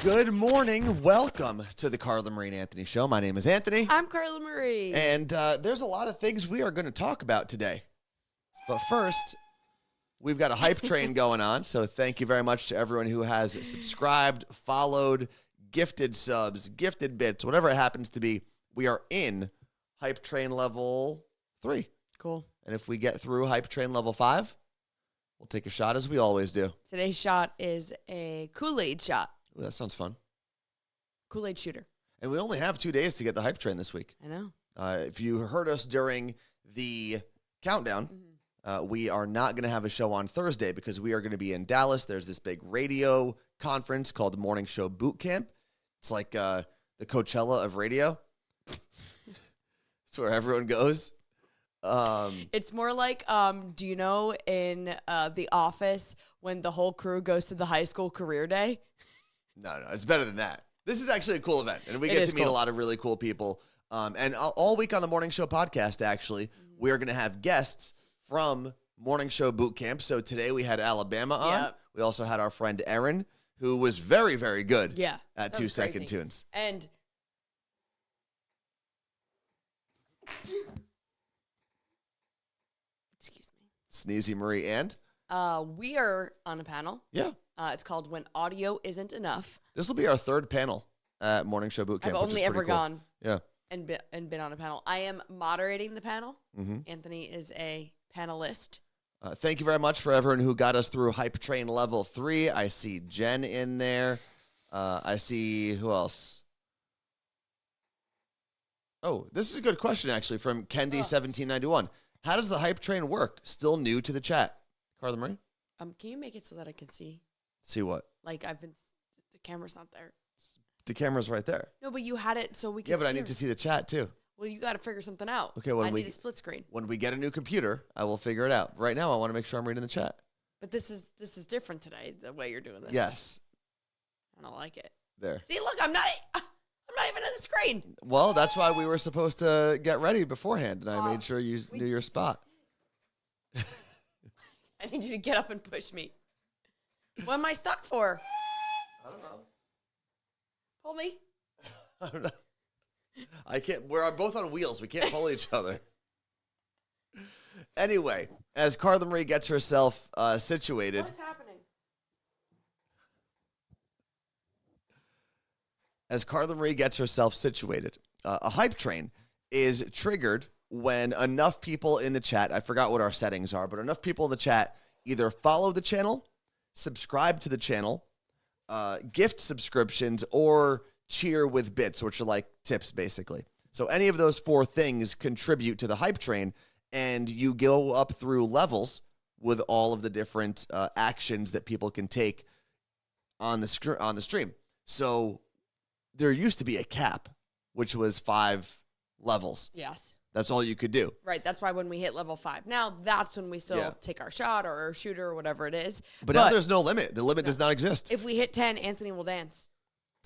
Good morning. Welcome to the Carla Marie and Anthony Show. My name is Anthony. I'm Carla Marie. And there's a lot of things we are going to talk about today. But first, we've got a hype train going on. So thank you very much to everyone who has subscribed, followed, gifted subs, gifted bits, whatever it happens to be. We are in hype train level 3. Cool. And if we get through hype train level 5, we'll take a shot as we always do. Today's shot is a Kool-Aid shot. Ooh, that sounds fun. Kool-Aid shooter. And we only have 2 days to get the hype train this week. I know. If you heard us during the countdown, we are not going to have a show on Thursday because we are going to be in Dallas. There's this big radio conference called the Morning Show Boot Camp. It's like the Coachella of radio. It's where everyone goes. It's more like, do you know in The Office when the whole crew goes to the high school career day? No, it's better than that. This is actually a cool event, and we get to meet a lot of really cool people. And all week on the Morning Show podcast, actually, we are going to have guests from Morning Show Boot Camp. So today we had Alabama on. Yep. We also had our friend Erin, who was very, very good at 2-second crazy. tunes. And excuse me. Sneezy Marie and? We are on a panel. Yeah. It's called When Audio Isn't Enough. This will be our third panel at Morning Show Boot Camp. I've only ever gone Yeah. and been on a panel. I am moderating the panel. Mm-hmm. Anthony is a panelist. Thank you very much for everyone who got us through Hype Train Level 3. I see Jen in there. I see, who else? Oh, this is a good question, actually, from Kendi1791. How does the Hype Train work? Still new to the chat. Carla Marie? Can you make it so that I can see? See what? Like, the camera's not there. The camera's right there. No, but you had it so we could see. Yeah, but I need to see the chat, too. Well, you got to figure something out. Okay, I need a split screen. When we get a new computer, I will figure it out. Right now, I want to make sure I'm reading the chat. But this is different today, the way you're doing this. Yes. I don't like it. There. See, look, I'm not even on the screen. Well, that's why we were supposed to get ready beforehand, and I made sure you knew your spot. I need you to get up and push me. What am I stuck for? I don't know. Pull me. I don't know. I can't. We're both on wheels. We can't pull each other. Anyway, as Carla Marie gets herself situated. What is happening? As Carla Marie gets herself situated, a hype train is triggered when enough people in the chat, I forgot what our settings are, but enough people in the chat either follow the channel, subscribe to the channel, gift subscriptions, or cheer with bits, which are like tips, basically. So any of those 4 things contribute to the hype train, and you go up through levels with all of the different actions that people can take on the stream. So there used to be a cap, which was 5 levels. Yes. That's all you could do. Right. That's why when we hit level 5, now that's when we still take our shot or our shooter or whatever it is. But now there's no limit. The limit does not exist. If we hit 10, Anthony will dance.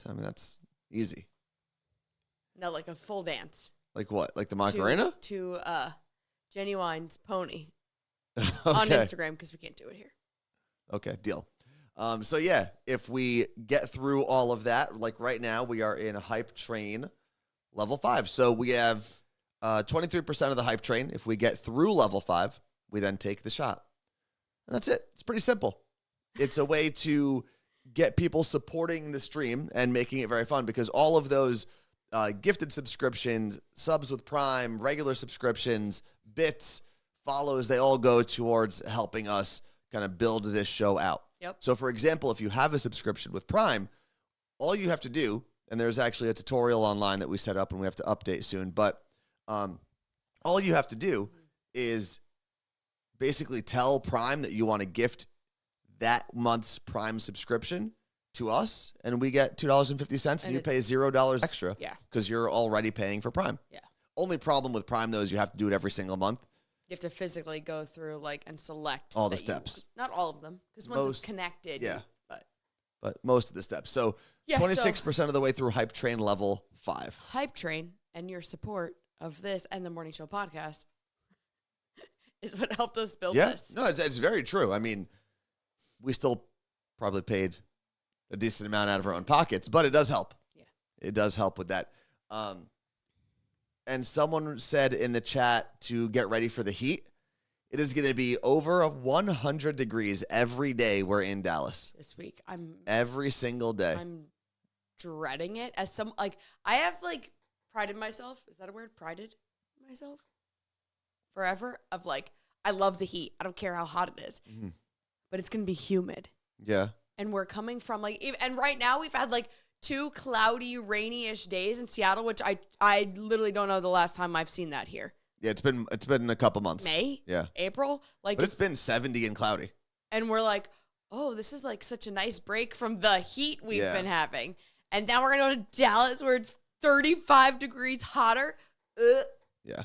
I mean, that's easy. No, like a full dance. Like what? Like the Macarena? To Genuine's Pony Okay. on Instagram, because we can't do it here. Okay, deal. So yeah, if we get through all of that, like right now, we are in hype train level 5. So we have 23% of the hype train. If we get through level 5, we then take the shot. And that's it. It's pretty simple. It's a way to get people supporting the stream and making it very fun, because all of those gifted subscriptions, subs with Prime, regular subscriptions, bits, follows, they all go towards helping us kind of build this show out. Yep. So, for example, if you have a subscription with Prime, all you have to do, and there's actually a tutorial online that we set up and we have to update soon, but all you have to do is basically tell Prime that you want to gift that month's Prime subscription to us, and we get $2.50, and you pay $0 extra because you're already paying for Prime. Yeah. Only problem with Prime, though, is you have to do it every single month. You have to physically go through and select all the steps. Not all of them, because once it's connected. Yeah. But most of the steps. So 26% of the way through Hype Train level 5. Hype Train and your support of this and the Morning Show podcast is what helped us build this. No, it's very true. I mean, we still probably paid a decent amount out of our own pockets, but it does help. Yeah. It does help with that. And someone said in the chat to get ready for the heat. It is going to be over 100 degrees every day we're in Dallas. This week. Every single day. I'm dreading it. As some, like, I have, like, prided myself. Is that a word? Prided myself? Forever? Of, like, I love the heat. I don't care how hot it is. Mm-hmm. But it's going to be humid. Yeah. And we're coming from, like, and right now we've had, like, 2 cloudy, rainy-ish days in Seattle, which I literally don't know the last time I've seen that here. Yeah, it's been a couple months. May? Yeah. April? Like, but it's been 70 and cloudy. And we're like, oh, this is like such a nice break from the heat we've been having. And now we're going to go to Dallas where it's 35 degrees hotter. Yeah.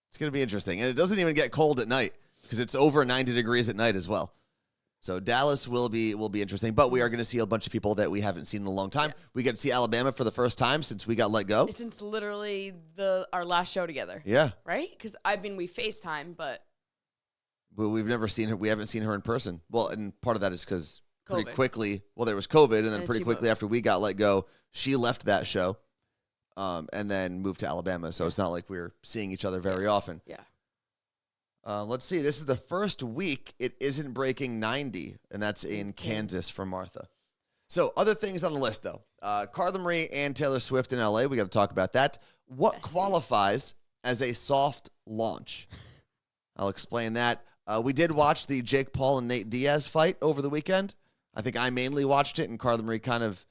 It's going to be interesting. And it doesn't even get cold at night because it's over 90 degrees at night as well. So Dallas will be interesting, but we are going to see a bunch of people that we haven't seen in a long time. Yeah. We get to see Alabama for the first time since we got let go. Since literally our last show together. Yeah. Right? Because we FaceTime, but we've never seen her. We haven't seen her in person. Well, and part of that is because pretty quickly, there was COVID, and then pretty quickly after we got let go, she left that show, and then moved to Alabama. So it's not like we're seeing each other very often. Yeah. Let's see. This is the first week it isn't breaking 90, and that's in Kansas for Martha. So other things on the list, though. Carla Marie and Taylor Swift in L.A. We got to talk about that. What qualifies as a soft launch? I'll explain that. We did watch the Jake Paul and Nate Diaz fight over the weekend. I think I mainly watched it, and Carla Marie kind of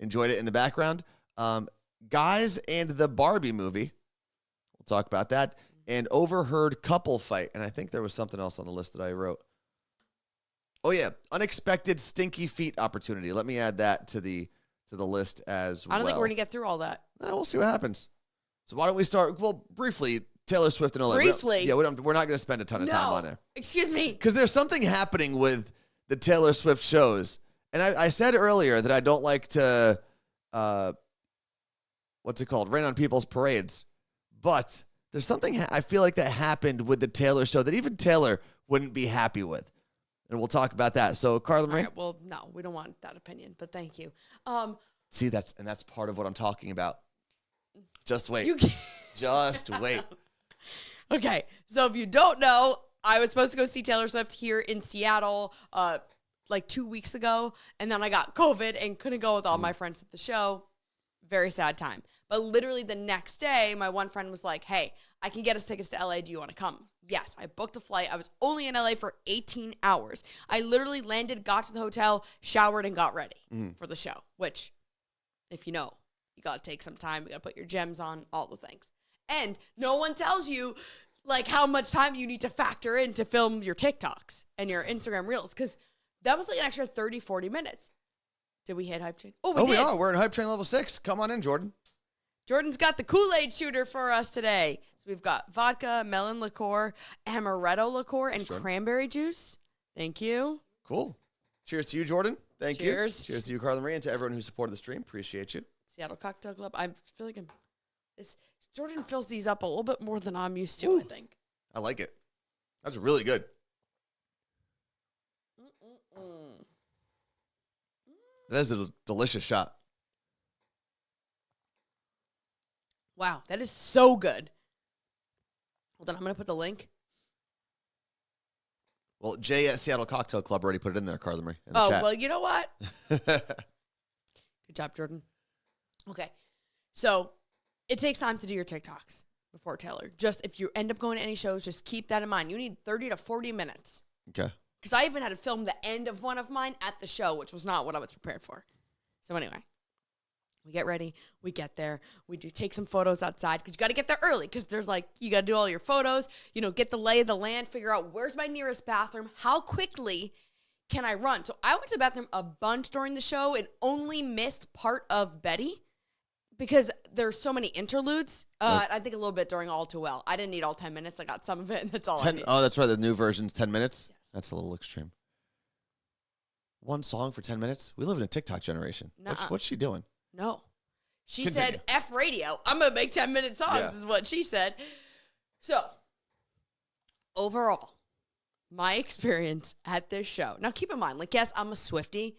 enjoyed it in the background. Guys and the Barbie movie. We'll talk about that. And overheard couple fight. And I think there was something else on the list that I wrote. Oh, yeah. Unexpected stinky feet opportunity. Let me add that to the list as well. I don't think we're going to get through all that. We'll see what happens. So why don't we start, briefly, Taylor Swift and all that. Briefly? We're not going to spend a ton of time on there. Excuse me. Because there's something happening with the Taylor Swift shows. And I said earlier that I don't like to, what's it called? Rain on people's parades. But there's something I feel like that happened with the Taylor show that even Taylor wouldn't be happy with. And we'll talk about that. So, Carla Marie? Right, well, no, we don't want that opinion, but thank you. See, that's part of what I'm talking about. Just wait. Just wait. Okay, so if you don't know, I was supposed to go see Taylor Swift here in Seattle like 2 weeks ago, and then I got COVID and couldn't go with all my friends at the show. Very sad time. But literally the next day, my one friend was like, hey, I can get us tickets to LA. Do you want to come? Yes, I booked a flight. I was only in LA for 18 hours. I literally landed, got to the hotel, showered, and got ready for the show, which, if you know, you got to take some time. You got to put your gems on, all the things. And no one tells you, like, how much time you need to factor in to film your TikToks and your Instagram Reels, because that was like an extra 30, 40 minutes. Did we hit Hype Train? Oh, we did. We are. We're in Hype Train level 6. Come on in, Jordan. Jordan's got the Kool-Aid shooter for us today. So we've got vodka, melon liqueur, amaretto liqueur, and cranberry juice. Thank you. Cool. Cheers to you, Jordan. Thank you. Cheers. Cheers to you, Carla Marie, and to everyone who supported the stream. Appreciate you. Seattle Cocktail Club. I feel like Jordan fills these up a little bit more than I'm used to, I think. I like it. That's really good. That is a delicious shot. Wow, that is so good. Hold on, I'm going to put the link. Well, Jay at Seattle Cocktail Club already put it in there, Carla Marie. Well, you know what? Good job, Jordan. Okay, so it takes time to do your TikToks before Taylor. Just if you end up going to any shows, just keep that in mind. You need 30 to 40 minutes. Okay. Because I even had to film the end of one of mine at the show, which was not what I was prepared for. So anyway, we get ready. We get there. We do take some photos outside because you got to get there early because there's like, you got to do all your photos, get the lay of the land, figure out where's my nearest bathroom, how quickly can I run. So I went to the bathroom a bunch during the show and only missed part of Betty because there's so many interludes. I think a little bit during All Too Well. I didn't need all 10 minutes. I got some of it, and that's all I need. Oh, that's right. The new version's 10 minutes? Yes. That's a little extreme. One song for 10 minutes? We live in a TikTok generation. What's she doing? No. She said, F radio. I'm going to make 10-minute songs is what she said. So, overall, my experience at this show. Now, keep in mind, like, yes, I'm a Swiftie,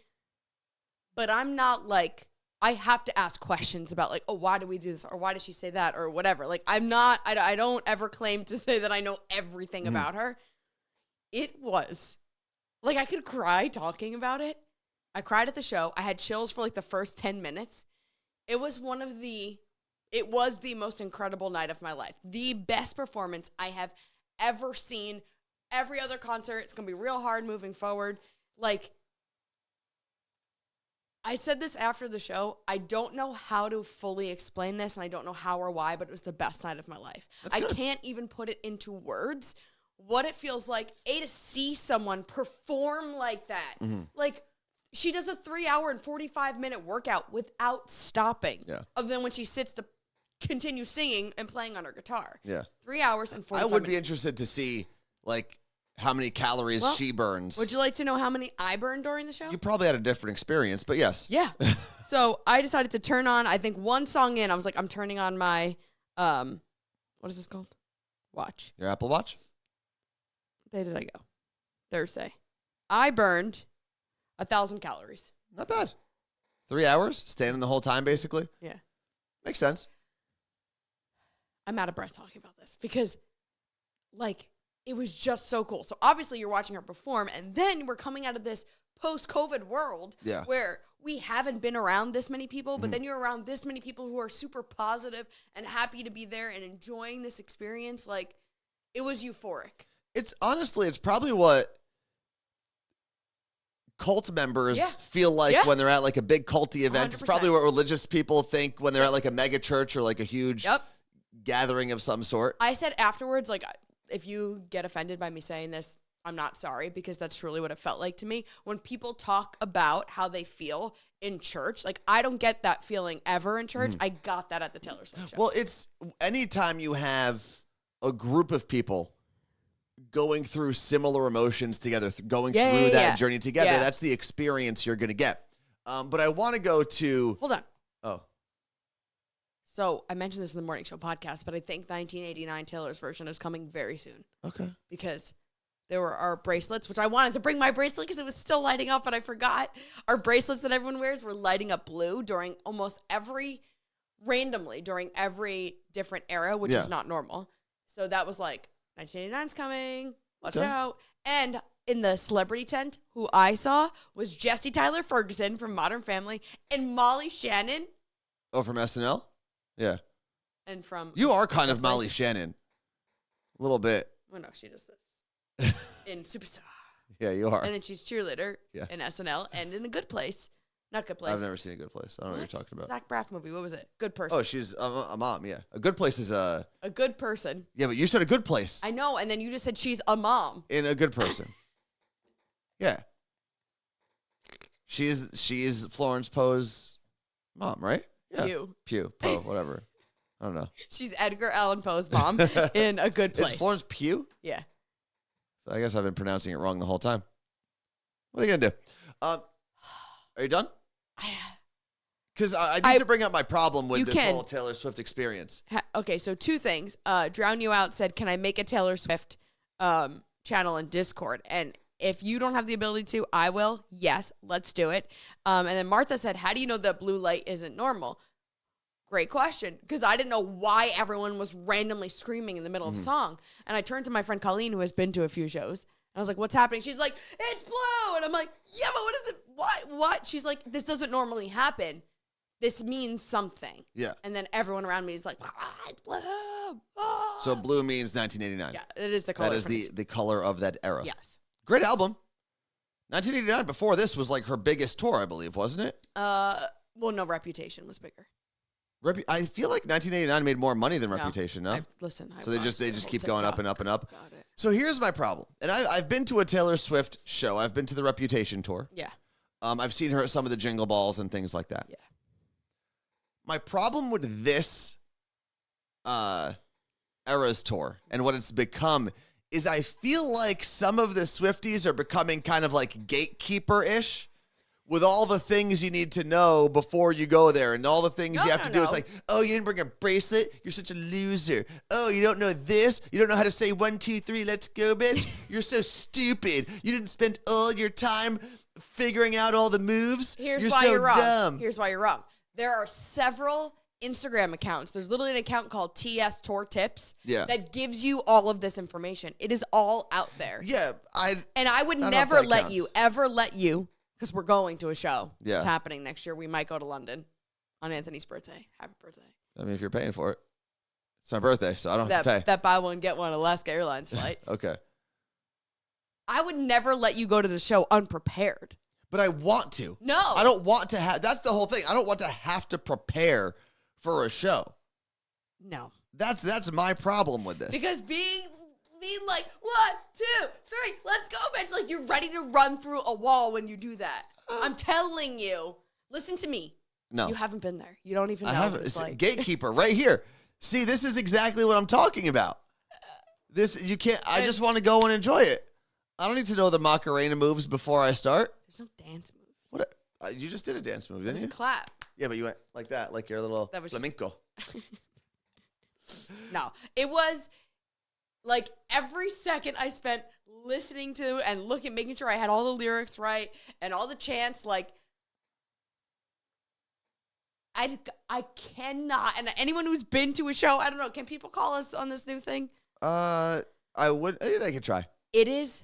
but I'm not like, I have to ask questions about, like, oh, why do we do this? Or why did she say that? Or whatever. Like, I'm not, I don't ever claim to say that I know everything about her. It was, like, I could cry talking about it. I cried at the show. I had chills for, like, the first 10 minutes. It was it was the most incredible night of my life. The best performance I have ever seen. Every other concert, it's going to be real hard moving forward. Like, I said this after the show. I don't know how to fully explain this, and I don't know how or why, but it was the best night of my life. I can't even put it into words what it feels like, to see someone perform like that. Like, she does a 3-hour and 45-minute workout without stopping. Yeah. Other than when she sits to continue singing and playing on her guitar. Yeah. 3 hours and 45 minutes. I would be interested to see, like, how many calories she burns. Would you like to know how many I burned during the show? You probably had a different experience, but yes. Yeah. So I decided to turn on, I think one song in, I was like, I'm turning on my, what is this called? Watch. Your Apple Watch? What day did I go? Thursday. I burned 1,000 calories. Not bad. 3 hours? Standing the whole time, basically? Yeah. Makes sense. I'm out of breath talking about this because, like, it was just so cool. So obviously you're watching her perform, and then we're coming out of this post-COVID world where we haven't been around this many people, but then you're around this many people who are super positive and happy to be there and enjoying this experience. Like, it was euphoric. It's probably what cult members feel like when they're at, like, a big culty event. 100%. It's probably what religious people think when they're at, like, a mega church or, like, a huge gathering of some sort. I said afterwards, like, if you get offended by me saying this, I'm not sorry, because that's truly what it felt like to me. When people talk about how they feel in church, like, I don't get that feeling ever in church. I got that at the Taylor Swift show. Well, it's anytime you have a group of people going through similar emotions together, going through that journey together, that's the experience you're going to get. But I want to go to... Hold on. Oh. So I mentioned this in the morning show podcast, but I think 1989 Taylor's version is coming very soon. Okay. Because there were our bracelets, which I wanted to bring my bracelet because it was still lighting up, but I forgot. Our bracelets that everyone wears were lighting up blue during randomly during every different era, which is not normal. So that was like, 1989's coming. Watch out. And in the celebrity tent, who I saw was Jesse Tyler Ferguson from Modern Family and Molly Shannon. Oh, from SNL? Yeah. And from... You are kind of Molly Shannon. A little bit. Well, no, she does this. In Superstar. Yeah, you are. And then she's cheerleader in SNL and in A Good Place. Not Good Place. I've never seen A Good Place. I don't know what you're talking about. Zach Braff movie. What was it? Good Person. Oh, she's a mom, yeah. A Good Place is a... A Good Person. Yeah, but you said A Good Place. I know, and then you just said she's a mom. In A Good Person. Yeah. She's Florence Poe's mom, right? Yeah. Poe, whatever. I don't know. She's Edgar Allan Poe's mom in A Good Place. Is Florence Pugh? Yeah. I guess I've been pronouncing it wrong the whole time. What are you going to do? Are you done? Because I need to bring up my problem with this whole Taylor Swift experience. Okay, so two things. Drown You Out said, can I make a Taylor Swift channel in Discord? And if you don't have the ability to, I will. Yes, let's do it. And then Martha said, how do you know that blue light isn't normal? Great question, because I didn't know why everyone was randomly screaming in the middle of a song. And I turned to my friend Colleen, who has been to a few shows. And I was like, what's happening? She's like, it's blue. And I'm like, yeah, but what is it? What? She's like, this doesn't normally happen. This means something. Yeah. And then everyone around me is like, it's blue. Ah. So blue means 1989. Yeah, it is the color. That is the color of that era. Yes. Great album. 1989, before this, was like her biggest tour, I believe, wasn't it? Well, no, Reputation was bigger. I feel like 1989 made more money than Reputation, no? So they just keep TikTok. going up and up and up. Got it. So here's my problem. And I've been to a Taylor Swift show. I've been to the Reputation tour. Yeah. I've seen her at some of the Jingle Balls and things like that. Yeah. My problem with this Eras tour and what it's become is I feel like some of the Swifties are becoming kind of like gatekeeper-ish, with all the things you need to know before you go there and all the things you have to do. It's like, oh, you didn't bring a bracelet? You're such a loser. Oh, you don't know this? You don't know how to say 1, 2, 3, let's go, bitch? You're so stupid. You didn't spend all your time figuring out all the moves. You're why you're wrong. Dumb. Here's why you're wrong. There are several Instagram accounts. There's literally an account called TS Tour Tips that gives you all of this information. It is all out there. Yeah, I would never let you, because we're going to a show. Yeah. It's happening next year. We might go to London on Anthony's birthday. Happy birthday. I mean, if you're paying for it. It's my birthday, so I don't have to pay. That buy one, get one Alaska Airlines flight. Okay. I would never let you go to the show unprepared. But I want to. No. I don't want to have. That's the whole thing. I don't want to have to prepare for a show. No. That's my problem with this. Because being like, 1, 2, 3, let's go, bitch. Like, you're ready to run through a wall when you do that. I'm telling you. Listen to me. No. You haven't been there. You don't even know what it's like. Gatekeeper right here. See, this is exactly what I'm talking about. You can't. I just want to go and enjoy it. I don't need to know the Macarena moves before I start. There's no dance move. What? You just did a dance move, didn't you? It was a clap. Yeah, but you went like that, like your little flamenco. No, it was like every second I spent listening to and making sure I had all the lyrics right and all the chants. Like, I cannot. And anyone who's been to a show, I don't know. Can people call us on this new thing? I would. They could try. It is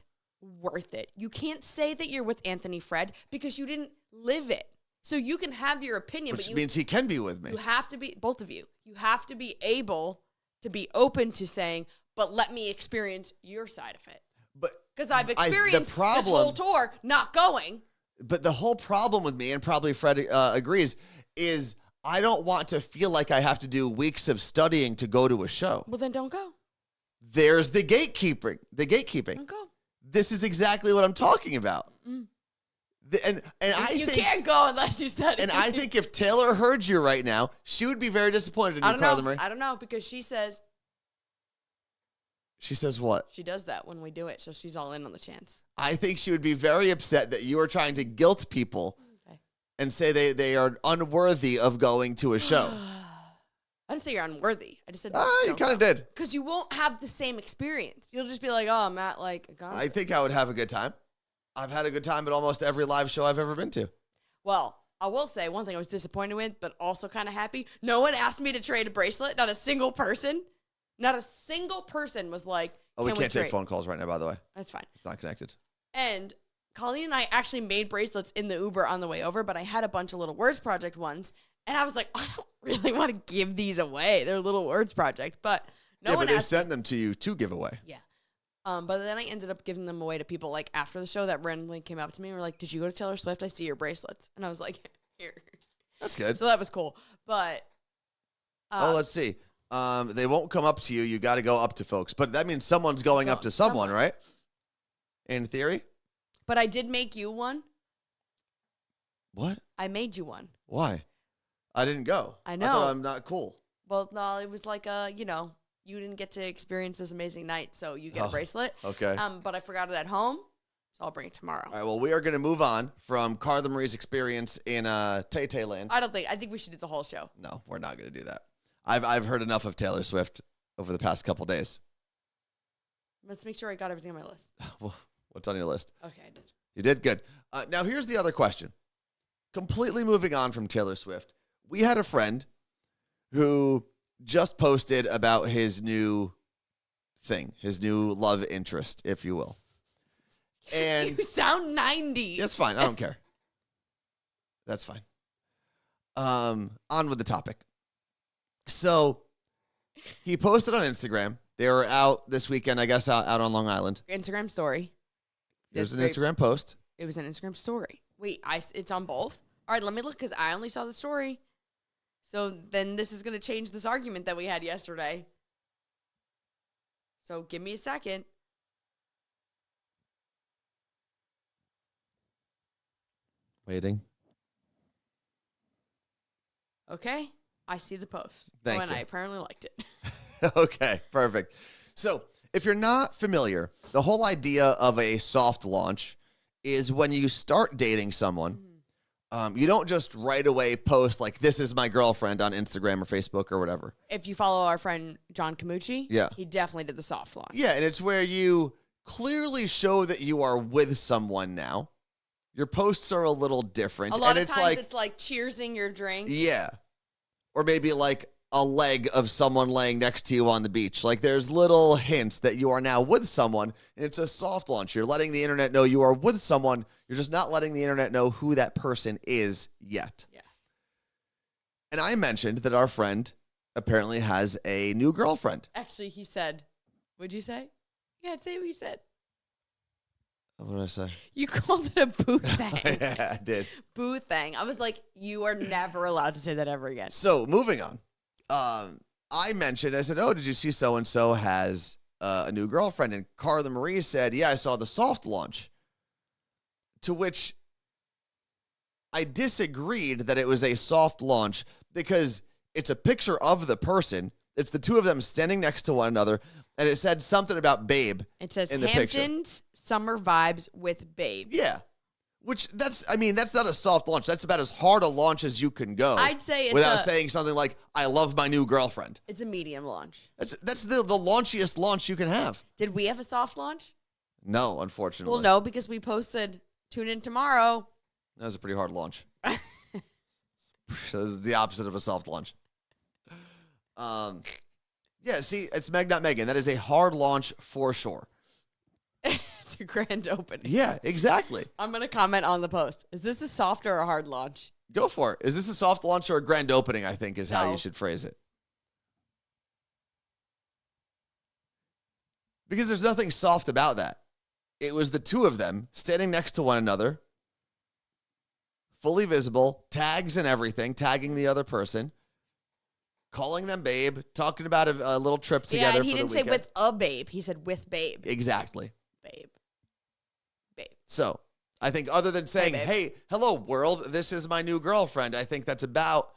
worth it. You can't say that you're with Anthony Fred because you didn't live it. So you can have your opinion, which means he can be with me. You have to be, both of you. You have to be able to be open to saying, but let me experience your side of it. But because I've experienced this whole tour not going. But the whole problem with me, and probably Fred agrees, is I don't want to feel like I have to do weeks of studying to go to a show. Well, then don't go. There's the gatekeeping. Don't go. This is exactly what I'm talking about. Mm. And I think you can't go unless you study. And I think if Taylor heard you right now, she would be very disappointed in you, Carla Marie. I don't know, because she says what? She does that when we do it, so she's all in on the chance. I think she would be very upset that you are trying to guilt people and say they are unworthy of going to a show. I didn't say you're unworthy. I just said you kind of did. Because you won't have the same experience. You'll just be like, oh, I'm at like a concert. I think I would have a good time. I've had a good time at almost every live show I've ever been to. Well, I will say one thing I was disappointed with, but also kind of happy. No one asked me to trade a bracelet. Not a single person. Not a single person was like, we can't take phone calls right now, by the way. That's fine. It's not connected. And Colleen and I actually made bracelets in the Uber on the way over, but I had a bunch of little Words Project ones. And I was like, I don't really want to give these away. They're a little Words Project. But no one but they sent them to you to give away. Yeah. But then I ended up giving them away to people like after the show that randomly came up to me and were like, did you go to Taylor Swift? I see your bracelets. And I was like, here. That's good. So that was cool. But let's see. They won't come up to you. You got to go up to folks. But that means someone's going up to someone, right? In theory. But I did make you one. What? I made you one. Why? I didn't go. I know. I thought I'm not cool. Well, no, it was like you didn't get to experience this amazing night, so you get a bracelet. Okay. But I forgot it at home, so I'll bring it tomorrow. All right, well, we are going to move on from Carla Marie's experience in Tay-Tay Land. I think we should do the whole show. No, we're not going to do that. I've heard enough of Taylor Swift over the past couple days. Let's make sure I got everything on my list. Well, what's on your list? Okay, I did. You did? Good. Now, here's the other question. Completely moving on from Taylor Swift. We had a friend who just posted about his new thing, his new love interest, if you will. And you sound 90. That's fine. I don't care. That's fine. On with the topic. So he posted on Instagram. They were out this weekend, I guess, out on Long Island. Instagram story. There's an Instagram post. It was an Instagram story. Wait, it's on both? All right, let me look because I only saw the story. So then this is going to change this argument that we had yesterday. So give me a second. Waiting. Okay. I see the post. Thank you. And I apparently liked it. Okay, perfect. So if you're not familiar, the whole idea of a soft launch is when you start dating someone You don't just right away post like, this is my girlfriend on Instagram or Facebook or whatever. If you follow our friend John Camucci, Yeah. he definitely did the soft launch. Yeah, and it's where you clearly show that you are with someone now. Your posts are a little different. A lot and of it's times like, it's like cheersing your drink. yeah. Or maybe like a leg of someone laying next to you on the beach. Like there's little hints that you are now with someone, and it's a soft launch. You're letting the internet know you are with someone. You're just not letting the internet know who that person is yet. Yeah. And I mentioned that our friend apparently has a new girlfriend. Actually, he said, what'd you say? Yeah, say what you said. What did I say? You called it a boo thing. Yeah, I did. Boo thing. I was like, you are never allowed to say that ever again. So moving on. I mentioned, I said, oh, did you see so-and-so has a new girlfriend? And Carla Marie said, yeah, I saw the soft launch. To which I disagreed that it was a soft launch because it's a picture of the person. It's the two of them standing next to one another. And it said something about babe. It says in the picture. Hamptons summer vibes with babe. Yeah. Which that's not a soft launch. That's about as hard a launch as you can go. I'd say it's without saying something like, I love my new girlfriend. It's a medium launch. That's the launchiest launch you can have. Did we have a soft launch? No, unfortunately. Well, no, because we posted tune in tomorrow. That was a pretty hard launch. This is the opposite of a soft launch. Yeah, see, it's Meg, not Megan. That is a hard launch for sure. It's a grand opening. Yeah, exactly. I'm going to comment on the post. Is this a soft or a hard launch? Go for it. Is this a soft launch or a grand opening, I think, is how No. you should phrase it. Because there's nothing soft about that. It was the two of them standing next to one another, fully visible, tags and everything, tagging the other person, calling them babe, talking about a little trip together. Yeah, and he for the didn't say weekend. with a babe. He said with babe. Exactly. Babe. Babe. So I think other than saying, babe. hey, hello, world, this is my new girlfriend, I think that's about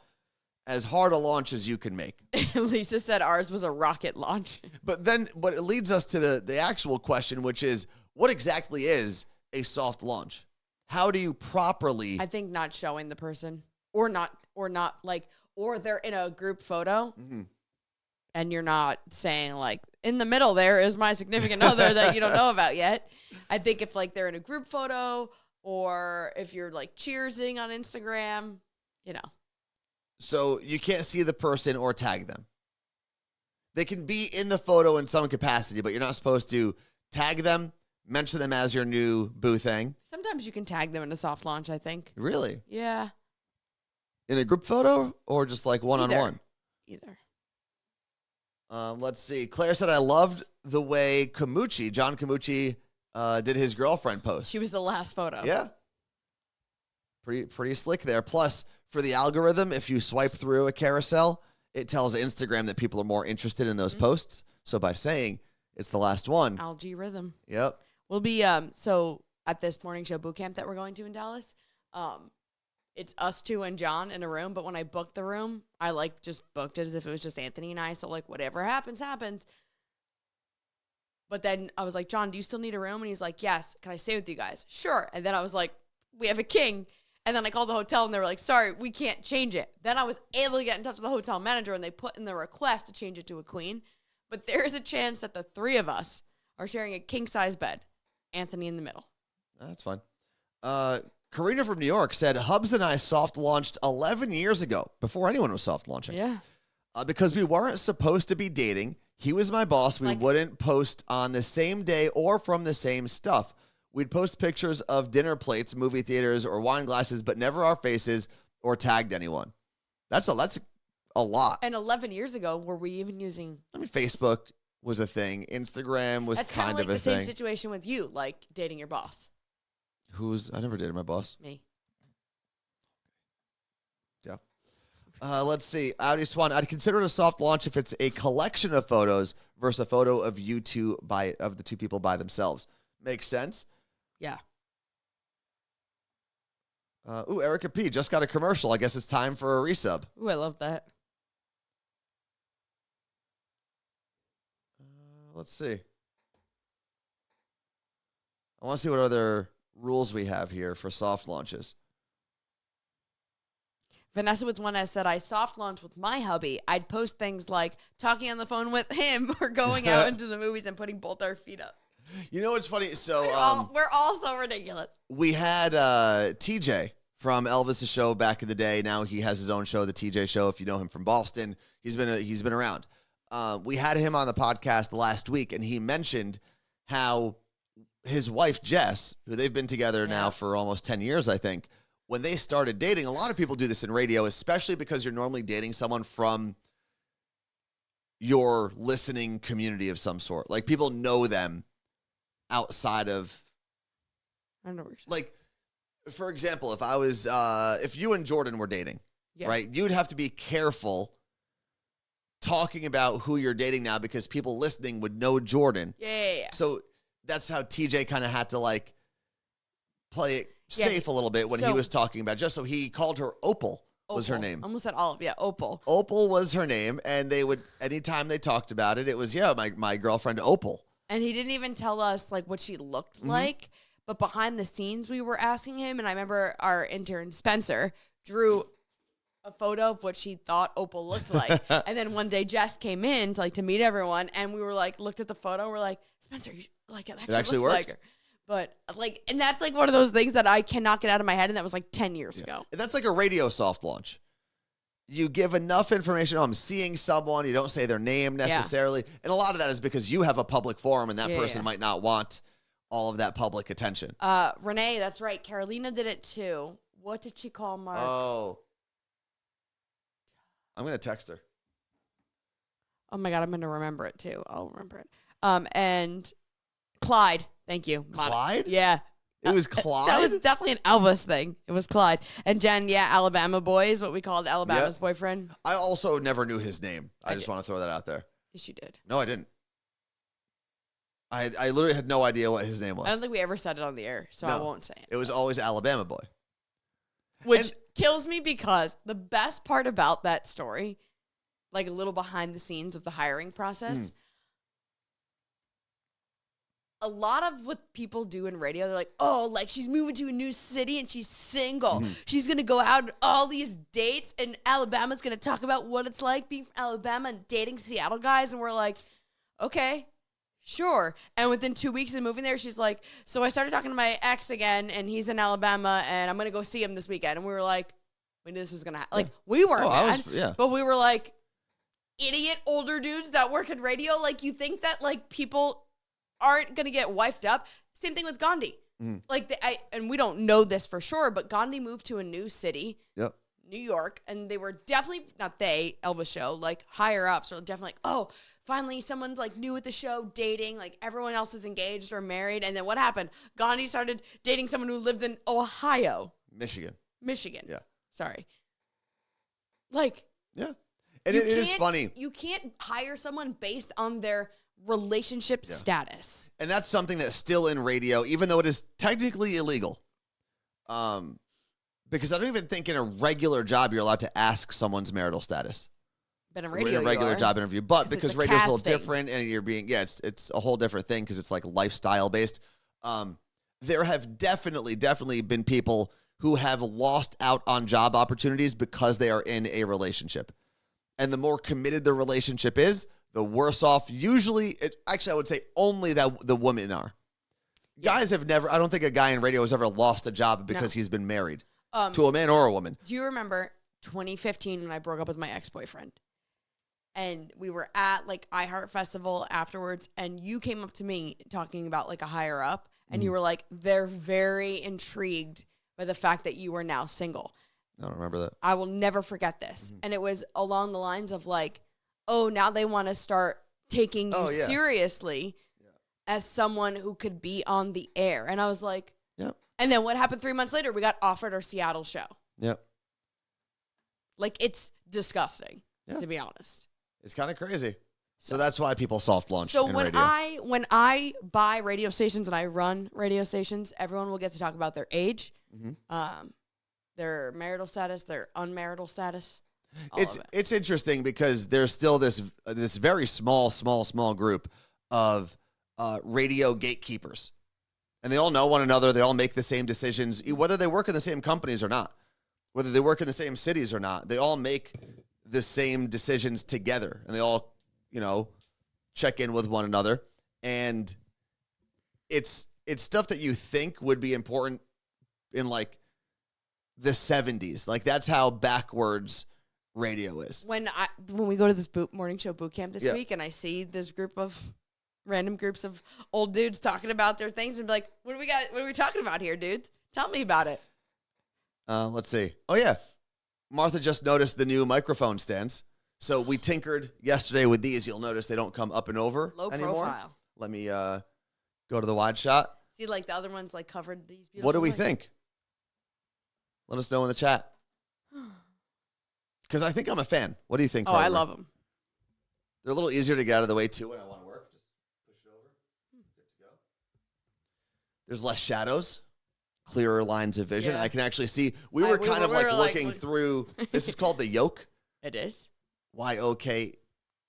as hard a launch as you can make. Lisa said ours was a rocket launch. But then what it leads us to the actual question, which is, what exactly is a soft launch? How do you properly... I think not showing the person or they're in a group photo and you're not saying like, in the middle there is my significant other that you don't know about yet. I think if like they're in a group photo or if you're like cheersing on Instagram, you know. So you can't see the person or tag them. They can be in the photo in some capacity, but you're not supposed to tag them, mention them as your new boo thing. Sometimes you can tag them in a soft launch, I think. Really? Yeah. In a group photo or just like one-on-one? Either. Let's see. Claire said, I loved the way John Camucci, did his girlfriend post. She was the last photo. Yeah. Pretty slick there. Plus, for the algorithm, if you swipe through a carousel, it tells Instagram that people are more interested in those posts. So by saying it's the last one. Algae rhythm. Yep. We'll be, so at this morning show boot camp that we're going to in Dallas, it's us two and John in a room. But when I booked the room, I like just booked it as if it was just Anthony and I. So like whatever happens, happens. But then I was like, John, do you still need a room? And he's like, yes. Can I stay with you guys? Sure. And then I was like, we have a king. And then I called the hotel and they were like, sorry, we can't change it. Then I was able to get in touch with the hotel manager and they put in the request to change it to a queen. But there is a chance that the three of us are sharing a king-size bed. Anthony in the middle. That's fine. Karina from New York said, Hubs and I soft launched 11 years ago, before anyone was soft launching. Yeah. Because we weren't supposed to be dating. He was my boss. We wouldn't post on the same day or from the same stuff. We'd post pictures of dinner plates, movie theaters, or wine glasses, but never our faces or tagged anyone. That's a lot. And 11 years ago, were we even using... I mean, Facebook was a thing. Instagram was That's kind of like a the thing. same situation with you, like dating your boss. I never dated my boss. Me. Yeah. Let's see. Audi Swan. I'd consider it a soft launch if it's a collection of photos versus a photo of you two of the two people by themselves. Makes sense. Yeah. Erica P. just got a commercial. I guess it's time for a resub. Ooh, I love that. Let's see. I want to see what other rules we have here for soft launches. Vanessa was one that said, I soft launched with my hubby. I'd post things like talking on the phone with him or going out into the movies and putting both our feet up. You know what's funny? So We're all so ridiculous. we had TJ from Elvis' show back in the day. Now he has his own show, the TJ Show. If you know him from Boston, he's been around. We had him on the podcast last week, and he mentioned how his wife Jess, who they've been together now for almost 10 years, I think, when they started dating, a lot of people do this in radio, especially because you're normally dating someone from your listening community of some sort. Like, people know them outside of, I don't know where you're like, for example, if you and Jordan were dating, right, you'd have to be careful talking about who you're dating now because people listening would know Jordan. Yeah. So that's how TJ kind of had to, like, play it safe a little bit when he was talking about Jess. So he called her Opal. Was her name. I almost said Olive. Yeah, Opal. Opal was her name, and they would, anytime they talked about it, it was, my girlfriend Opal. And he didn't even tell us, like, what she looked like. But behind the scenes, we were asking him, and I remember our intern, Spencer, drew a photo of what she thought Opal looked like. And then one day, Jess came in to meet everyone, and we were, like, looked at the photo, and we're like, Spencer, it actually looks like her. But, like, and that's, like, one of those things that I cannot get out of my head, and that was, like, 10 years ago. And that's like a radio soft launch. You give enough information. I'm seeing someone. You don't say their name necessarily. And a lot of that is because you have a public forum, and that person might not want all of that public attention. Renee, that's right. Carolina did it, too. What did she call Mark? Oh. I'm going to text her. Oh, my God. I'm going to remember it, too. I'll remember it. And Clyde. Thank you. Clyde? Yeah. It was Clyde? That was definitely an Elvis thing. It was Clyde. And Jen, Alabama boy is what we called Alabama's boyfriend. I also never knew his name. I just want to throw that out there. Yes, you did. No, I didn't. I literally had no idea what his name was. I don't think we ever said it on the air, so I won't say it. It was always Alabama boy. Which kills me because the best part about that story, like a little behind the scenes of the hiring process, a lot of what people do in radio, they're like, oh, like she's moving to a new city and she's single. She's going to go out on all these dates and Alabama's going to talk about what it's like being from Alabama and dating Seattle guys. And we're like, okay, sure. And within 2 weeks of moving there, she's like, so I started talking to my ex again and he's in Alabama and I'm going to go see him this weekend. And we were like, we knew this was going to happen. Like, we weren't mad, but we were like, idiot older dudes that work in radio. Like, you think that like people aren't going to get wifed up. Same thing with Gandhi. Like, and we don't know this for sure, but Gandhi moved to a new city, New York, and they were definitely, not they, Elvis show, like higher ups are definitely like, oh, finally someone's like new at the show, dating, like everyone else is engaged or married. And then what happened? Gandhi started dating someone who lived in Ohio. Michigan. Yeah. Sorry. Like. Yeah. And it is funny. You can't hire someone based on their relationship status. And that's something that's still in radio, even though it is technically illegal. Because I don't even think in a regular job you're allowed to ask someone's marital status. But in radio, in a regular job interview. But because radio's a little casting. different and you're being, it's a whole different thing because it's like lifestyle based. There have definitely been people who have lost out on job opportunities because they are in a relationship. And the more committed the relationship is, the worse off usually, I would say only that the women are. Guys have never, I don't think a guy in radio has ever lost a job because he's been married to a man or a woman. Do you remember 2015 when I broke up with my ex-boyfriend? And we were at like iHeart Festival afterwards, and you came up to me talking about like a higher up, and you were like, they're very intrigued by the fact that you are now single. I don't remember that. I will never forget this. And it was along the lines of like, oh, now they want to start taking you seriously as someone who could be on the air. And I was like, yep. And then what happened 3 months later? We got offered our Seattle show. Yep. Like, it's disgusting, to be honest. It's kind of crazy. So that's why people soft launch. So in when radio. I buy radio stations and I run radio stations, everyone will get to talk about their age, their marital status, their unmarital status. It's interesting because there's still this very small group of radio gatekeepers, and they all know one another. They all make the same decisions, whether they work in the same companies or not. whether they work in the same cities or not, they all make the same decisions together, and they all, check in with one another. And it's stuff that you think would be important in like the 70s. Like that's how backwards radio is. When we go to this morning show boot camp this Yeah. week, and I see this random groups of old dudes talking about their things, and be like, what are we talking about here, dudes? Tell me about it. Let's see. Oh, yeah. Martha just noticed the new microphone stands. So we tinkered yesterday with these. You'll notice they don't come up and over Low anymore. profile. Let me go to the wide shot. See, like the other ones, like covered these beautiful. What do we things. think? Let us know in the chat. Because I think I'm a fan. What do you think? Oh, Carla? I love them. They're a little easier to get out of the way, too, when I want to work. Just push it over. Good to go. There's less shadows. Clearer lines of vision. Yeah. I can actually see. We were kind of like looking through. This is called the yoke. It is. Y-O-K-E.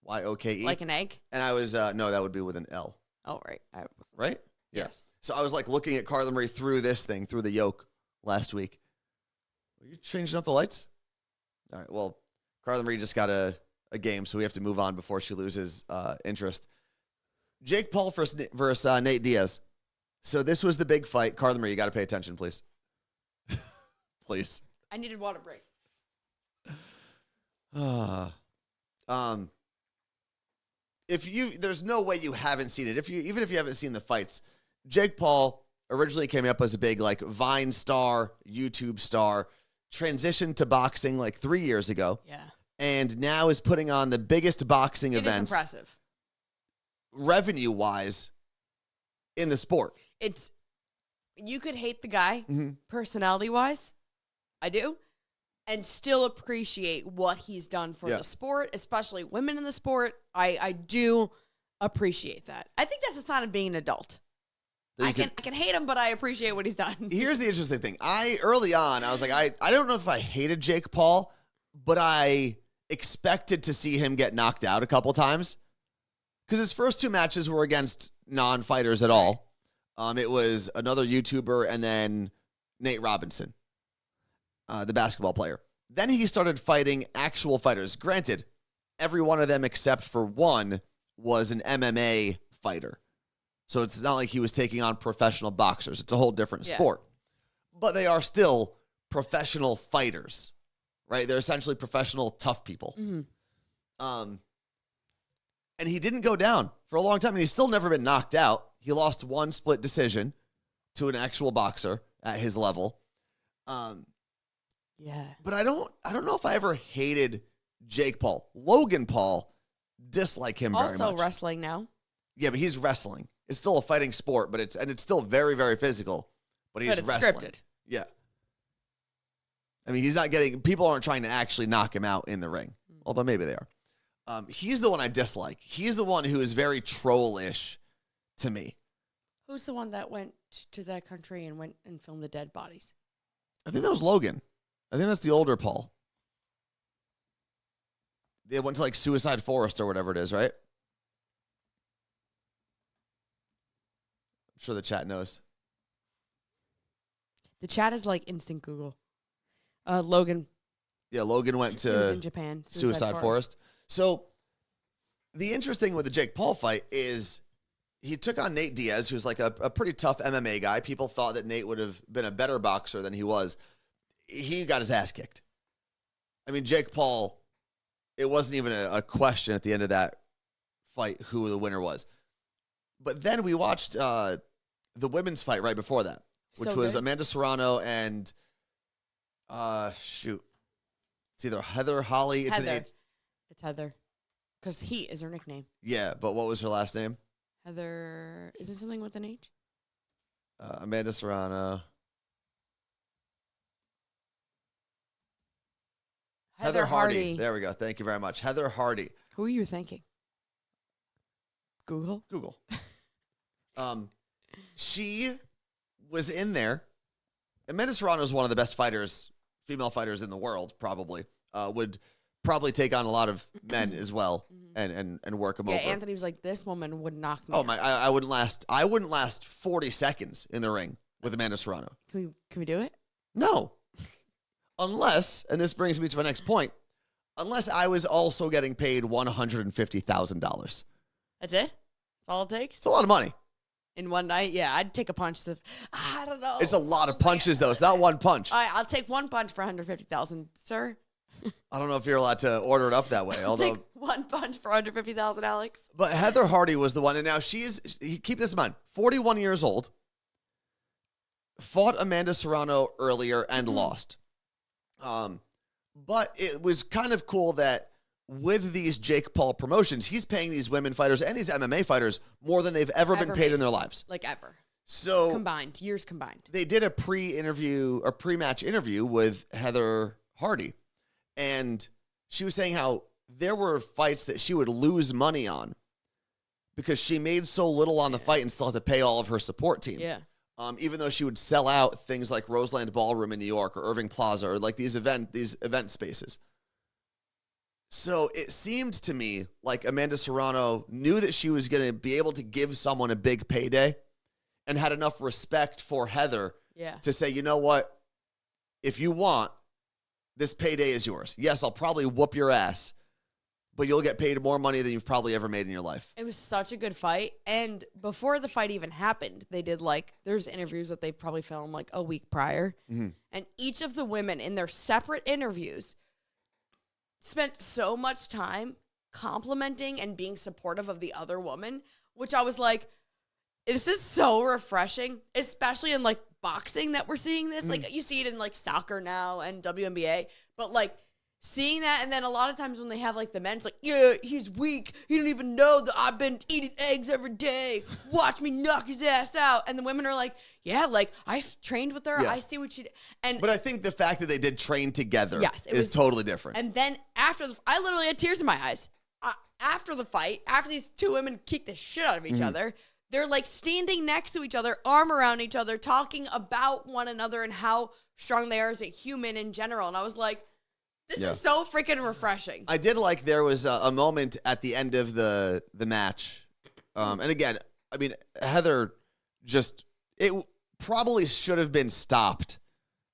Like an egg? And I was, no, that would be with an L. Oh, right. Right? Yeah. Yes. So I was like looking at Carla Marie through this thing, through the yoke last week. Are you changing up the lights? All right. Well, Carla Marie just got a game, so we have to move on before she loses interest. Jake Paul versus Nate Diaz. So this was the big fight. Carla Marie, you got to pay attention, please. Please. I needed water break. There's no way you haven't seen it. Even if you haven't seen the fights, Jake Paul originally came up as a big like Vine star, YouTube star, transitioned to boxing like 3 years ago. Yeah. And now is putting on the biggest boxing It events, is impressive. revenue-wise, in the sport. You could hate the guy, Mm-hmm. personality-wise. I do. And still appreciate what he's done for the sport, especially women in the sport. I do appreciate that. I think that's a sign of being an adult. I can hate him, but I appreciate what he's done. Here's the interesting thing. Early on, I was like, I don't know if I hated Jake Paul, but I expected to see him get knocked out a couple times. Because his first two matches were against non-fighters at all. It was another YouTuber and then Nate Robinson, the basketball player. Then he started fighting actual fighters. Granted, every one of them except for one was an MMA fighter. So it's not like he was taking on professional boxers. It's a whole different sport. But they are still professional fighters, right? They're essentially professional tough people. Mm-hmm. And he didn't go down for a long time, and he's still never been knocked out. He lost one split decision to an actual boxer at his level. Yeah. But I don't know if I ever hated Jake Paul. Logan Paul, dislike him very much. Also wrestling now. Yeah, but he's wrestling. It's still a fighting sport, but it's still very, very physical. But he's wrestling. Scripted. Yeah. I mean, people aren't trying to actually knock him out in the ring, although maybe they are. He's the one I dislike. He's the one who is very troll-ish to me. Who's the one that went to that country and went and filmed the dead bodies? I think that was Logan. I think that's the older Paul. They went to like Suicide Forest or whatever it is, right? I'm sure the chat knows. The chat is like instant Google. Logan. Yeah, Logan went He was to in Japan. Suicide Forest. So the interesting with the Jake Paul fight is he took on Nate Diaz, who's like a pretty tough MMA guy. People thought that Nate would have been a better boxer than he was. He got his ass kicked. I mean, Jake Paul, it wasn't even a question at the end of that fight who the winner was. But then we watched the women's fight right before that, which was good. Amanda Serrano and, it's either Heather, Holly. It's Heather. It's Heather. Because he is her nickname. Yeah, but what was her last name? Heather. Is it something with an H? Amanda Serrano. Heather Hardy. There we go. Thank you very much. Heather Hardy. Who are you thinking? Google? Google. She was in there. Amanda Serrano is one of the best fighters, female fighters in the world, probably. Would probably take on a lot of men as well and work them over. Yeah, Anthony was like, this woman would knock me Oh out. my! I wouldn't last 40 seconds in the ring with Amanda Serrano. Can we do it? No. Unless, and this brings me to my next point, unless I was also getting paid $150,000. That's it? That's all it takes? It's a lot of money. In one night? Yeah, I'd take a punch. I don't know. It's a lot of punches, though. It's not one punch. All right, I'll take one punch for $150,000, sir. I don't know if you're allowed to order it up that way. Although, take one punch for $150,000, Alex. But Heather Hardy was the one, and now keep this in mind, 41 years old, fought Amanda Serrano earlier and lost. But it was kind of cool that with these Jake Paul promotions, he's paying these women fighters and these MMA fighters more than they've ever been paid in their lives. Like ever. So combined, years combined. They did a pre-match interview with Heather Hardy. And she was saying how there were fights that she would lose money on because she made so little on the fight and still had to pay all of her support team. Yeah. Even though she would sell out things like Roseland Ballroom in New York or Irving Plaza or like these event spaces. So it seemed to me like Amanda Serrano knew that she was going to be able to give someone a big payday and had enough respect for Heather to say, you know what? If you want, this payday is yours. Yes, I'll probably whoop your ass, but you'll get paid more money than you've probably ever made in your life. It was such a good fight. And before the fight even happened, they did there's interviews that they've probably filmed a week prior. Mm-hmm. And each of the women in their separate interviews spent so much time complimenting and being supportive of the other woman, which I was like, this is so refreshing, especially in boxing that we're seeing this. You see it in soccer now and WNBA, but seeing that, and then a lot of times when they have the men's yeah, he's weak. He don't even know that I've been eating eggs every day. Watch me knock his ass out. And the women are yeah, I trained with her. Yeah. I see what she did. But I think the fact that they did train together is totally different. And then after I literally had tears in my eyes. After the fight, after these two women kicked the shit out of each other, they're standing next to each other, arm around each other, talking about one another and how strong they are as a human in general. And I was like, this is so freaking refreshing. I did there was a moment at the end of the match. And again, I mean, Heather it probably should have been stopped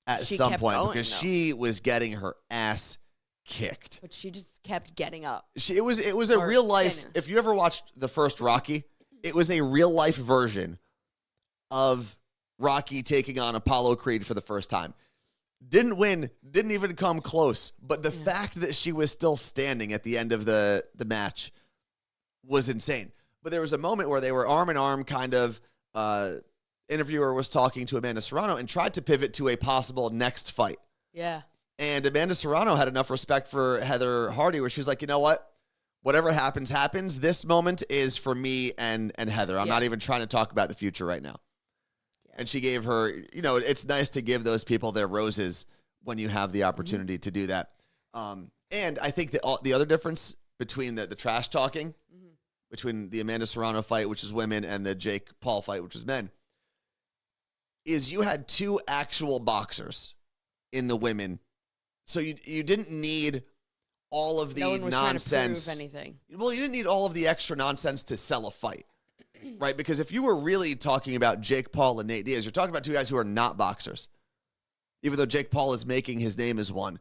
at some point because she was getting her ass kicked. But she just kept getting up. It was a real life. If you ever watched the first Rocky, it was a real life version of Rocky taking on Apollo Creed for the first time. Didn't win, didn't even come close. But the fact that she was still standing at the end of the match was insane. But there was a moment where they were arm in arm, kind of. Interviewer was talking to Amanda Serrano and tried to pivot to a possible next fight. Yeah. And Amanda Serrano had enough respect for Heather Hardy where she was like, you know what? Whatever happens, happens. This moment is for me and Heather. I'm not even trying to talk about the future right now. And she gave her, it's nice to give those people their roses when you have the opportunity to do that. And I think that the other difference between the trash talking, between the Amanda Serrano fight, which is women, and the Jake Paul fight, which is men, is you had two actual boxers in the women. So you didn't need all of the no one was nonsense. Trying to prove anything. Well, you didn't need all of the extra nonsense to sell a fight. Right, because if you were really talking about Jake Paul and Nate Diaz, you're talking about two guys who are not boxers, even though Jake Paul is making his name as one.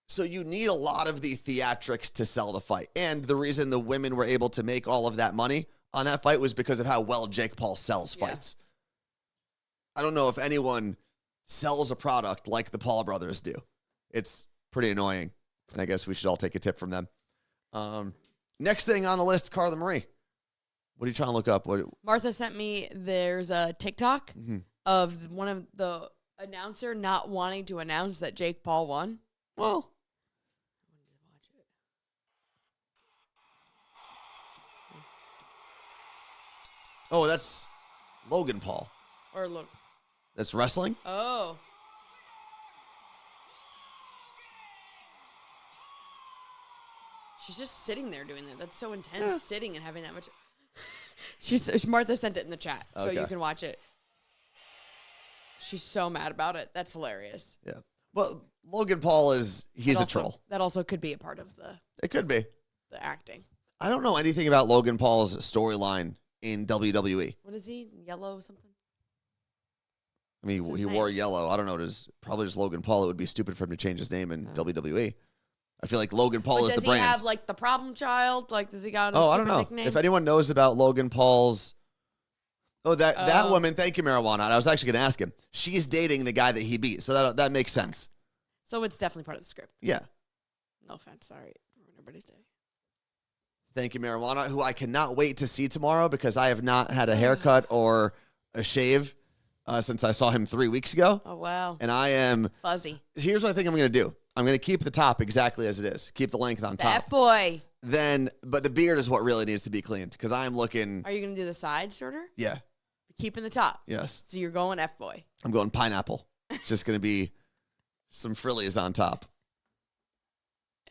So you need a lot of the theatrics to sell the fight. And the reason the women were able to make all of that money on that fight was because of how well Jake Paul sells fights. I don't know if anyone sells a product like the Paul brothers do. It's pretty annoying. And I guess we should all take a tip from them. Next thing on the list, Carla Marie. What are you trying to look up? Martha sent me, there's a TikTok of one of the announcer not wanting to announce that Jake Paul won. Well, oh, that's Logan Paul. Or look. That's wrestling? Oh. She's just sitting there doing that. That's so intense, sitting and having that much. Martha sent it in the chat, so you can watch it. She's so mad about it. That's hilarious. Yeah. Well, Logan Paul he's a troll. That also could be a part of It could be. The acting. I don't know anything about Logan Paul's storyline in WWE. What is he? Yellow something? I mean, he wore yellow. I don't know. It is probably just Logan Paul. It would be stupid for him to change his name in WWE. I feel like Logan Paul is the brand. Does he have like the problem child? Like, does he got a I don't know. nickname? If anyone knows about Logan Paul's, that woman. Thank you, marijuana. I was actually going to ask him. She's dating the guy that he beat, so that makes sense. So it's definitely part of the script. Yeah. No offense. Sorry, ruined everybody's day. Thank you, marijuana. Who I cannot wait to see tomorrow because I have not had a haircut or a shave since I saw him 3 weeks ago. Oh wow. And I am fuzzy. Here's what I think I'm going to do. I'm going to keep the top exactly as it is. Keep the length on top. F-boy. But the beard is what really needs to be cleaned because I am looking. Are you going to do the sides shorter? Yeah. Keeping the top. Yes. So you're going F-boy. I'm going pineapple. It's just going to be some frillies on top.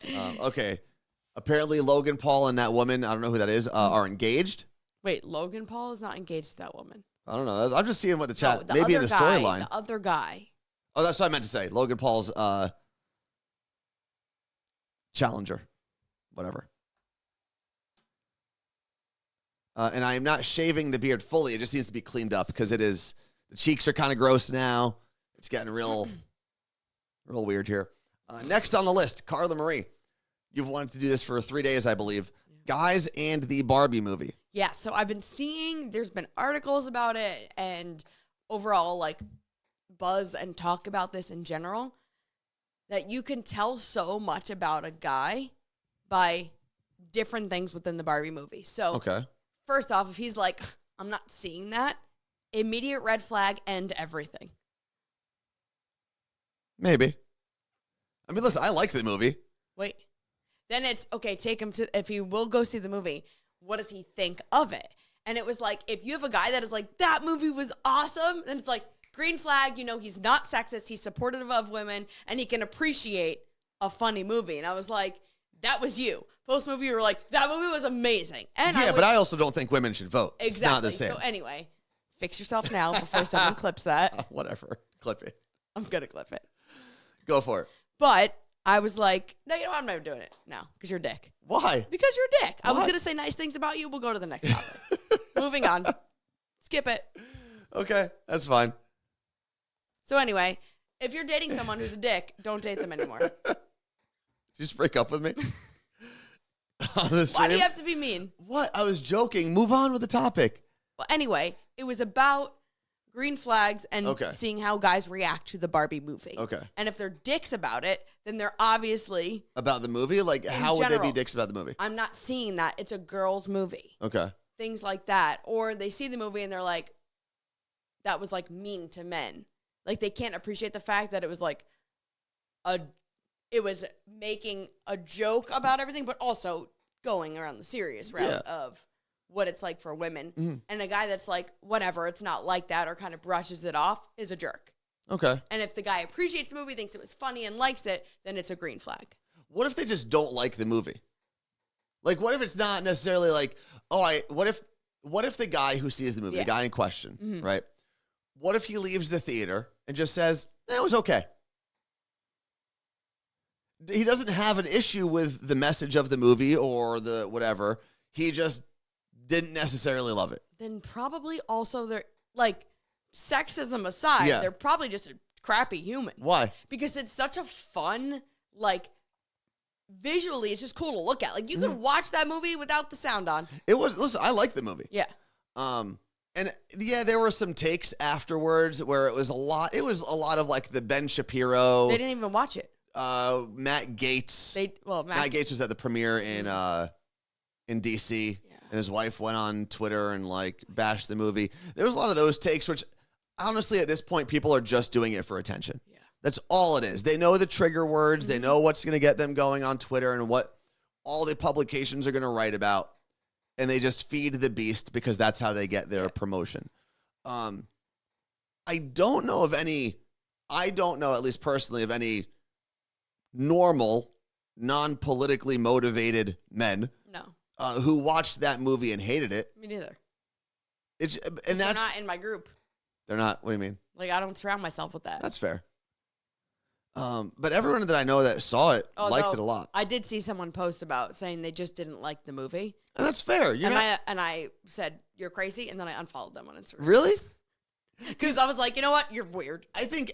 Okay. Apparently Logan Paul and that woman, I don't know who that is, are engaged. Wait, Logan Paul is not engaged to that woman. I don't know. I'm just seeing what the chat, No, maybe in the storyline. The other guy. Oh, that's what I meant to say. Logan Paul's challenger, whatever. And I am not shaving the beard fully. It just needs to be cleaned up because the cheeks are kind of gross now. It's getting real weird here. Next on the list, Carla Marie. You've wanted to do this for 3 days, I believe. Yeah. Guys and the Barbie movie. Yeah, so I've been seeing, there's been articles about it and overall, like, buzz and talk about this in general, that you can tell so much about a guy by different things within the Barbie movie. So, okay. First off, if he's like, I'm not seeing that, immediate red flag, end everything. Maybe. I mean, listen, I like the movie. Wait. Then it's, okay, take him to, if he will go see the movie, what does he think of it? And it was like, if you have a guy that is like, that movie was awesome, then it's like, green flag, he's not sexist, he's supportive of women, and he can appreciate a funny movie. And I was like, that was you. Post-movie, you were like, that movie was amazing. And but I also don't think women should vote. Exactly. It's not the same. So anyway, fix yourself now before someone clips that. Whatever. Clip it. I'm going to clip it. Go for it. But I was like, no, you know what? I'm never doing it now because you're a dick. Why? Because you're a dick. What? I was going to say nice things about you. We'll go to the next topic. Moving on. Skip it. Okay, that's fine. So anyway, if you're dating someone who's a dick, don't date them anymore. Did you just break up with me? On the stream? Why do you have to be mean? What? I was joking. Move on with the topic. Well, anyway, it was about green flags and seeing how guys react to the Barbie movie. Okay. And if they're dicks about it, then they're obviously... About the movie? Like, how would they be dicks about the movie? I'm not seeing that. It's a girl's movie. Okay. Things like that. Or they see the movie and they're like, that was like mean to men. Like, they can't appreciate the fact that it was like it was making a joke about everything, but also going around the serious route of what it's like for women. Mm-hmm. And a guy that's like, whatever, it's not like that, or kind of brushes it off, is a jerk. Okay. And if the guy appreciates the movie, thinks it was funny and likes it, then it's a green flag. What if they just don't like the movie? Like, what if it's not necessarily like, what if the guy who sees the movie, the guy in question, right? What if he leaves the theater and just says, it was okay? He doesn't have an issue with the message of the movie or the whatever. He just didn't necessarily love it. Then probably also they're like, sexism aside, they're probably just a crappy human. Why? Because it's such a fun, like, visually, it's just cool to look at. Like, you could watch that movie without the sound on. Listen, I like the movie. Yeah. And there were some takes afterwards where it was a lot of like the Ben Shapiro. They didn't even watch it. Matt Gaetz. Matt Gaetz was at the premiere in DC, and his wife went on Twitter and like bashed the movie. There was a lot of those takes, which honestly at this point people are just doing it for attention. Yeah, that's all it is. They know the trigger words. They know what's going to get them going on Twitter and what all the publications are going to write about, and they just feed the beast because that's how they get their promotion. I don't know, at least personally, of any normal, non-politically motivated men who watched that movie and hated it. Me neither. They're not in my group. They're not? What do you mean? Like, I don't surround myself with that. That's fair. But everyone that I know that saw it liked it a lot. I did see someone post about saying they just didn't like the movie. And that's fair. I said, you're crazy, and then I unfollowed them on Instagram. Really? Because I was like, you know what? You're weird. I think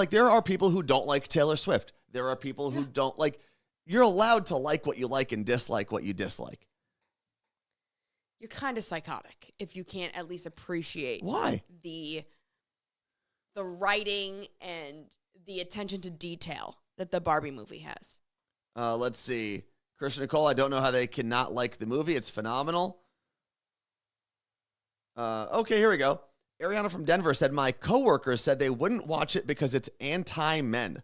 there are people who don't like Taylor Swift. There are people who don't like. You're allowed to like what you like and dislike what you dislike. You're kind of psychotic if you can't at least appreciate Why the writing and the attention to detail that the Barbie movie has. Let's see. Christian Nicole, I don't know how they cannot like the movie. It's phenomenal. Okay, here we go. Ariana from Denver said, my coworkers said they wouldn't watch it because it's anti-men.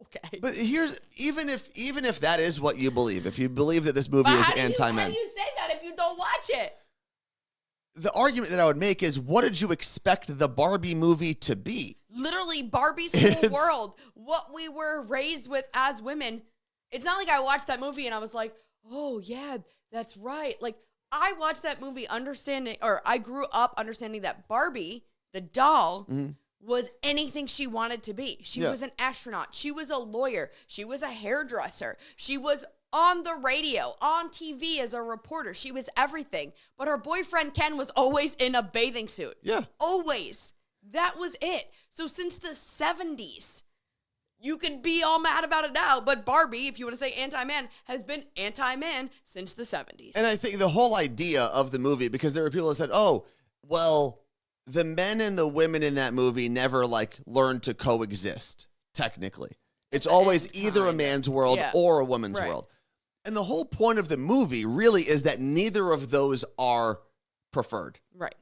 Okay. But here's, even if that is what you believe, if you believe that this movie is anti-men. How do you say that if you don't watch it? The argument that I would make is, what did you expect the Barbie movie to be? Literally Barbie's whole world, what we were raised with as women. It's not like I watched that movie and I was like, oh yeah, that's right. Like, I watched that movie I grew up understanding that Barbie, the doll, was anything she wanted to be. She was an astronaut. She was a lawyer. She was a hairdresser. She was on the radio, on TV as a reporter. She was everything. But her boyfriend, Ken, was always in a bathing suit. Yeah. Always. That was it. So since the 70s, you could be all mad about it now, but Barbie, if you want to say anti-man, has been anti-man since the 70s. And I think the whole idea of the movie, because there were people that said, oh, well, the men and the women in that movie never learned to coexist, technically. It's always either a man's world or a woman's world. And the whole point of the movie really is that neither of those are preferred. Right.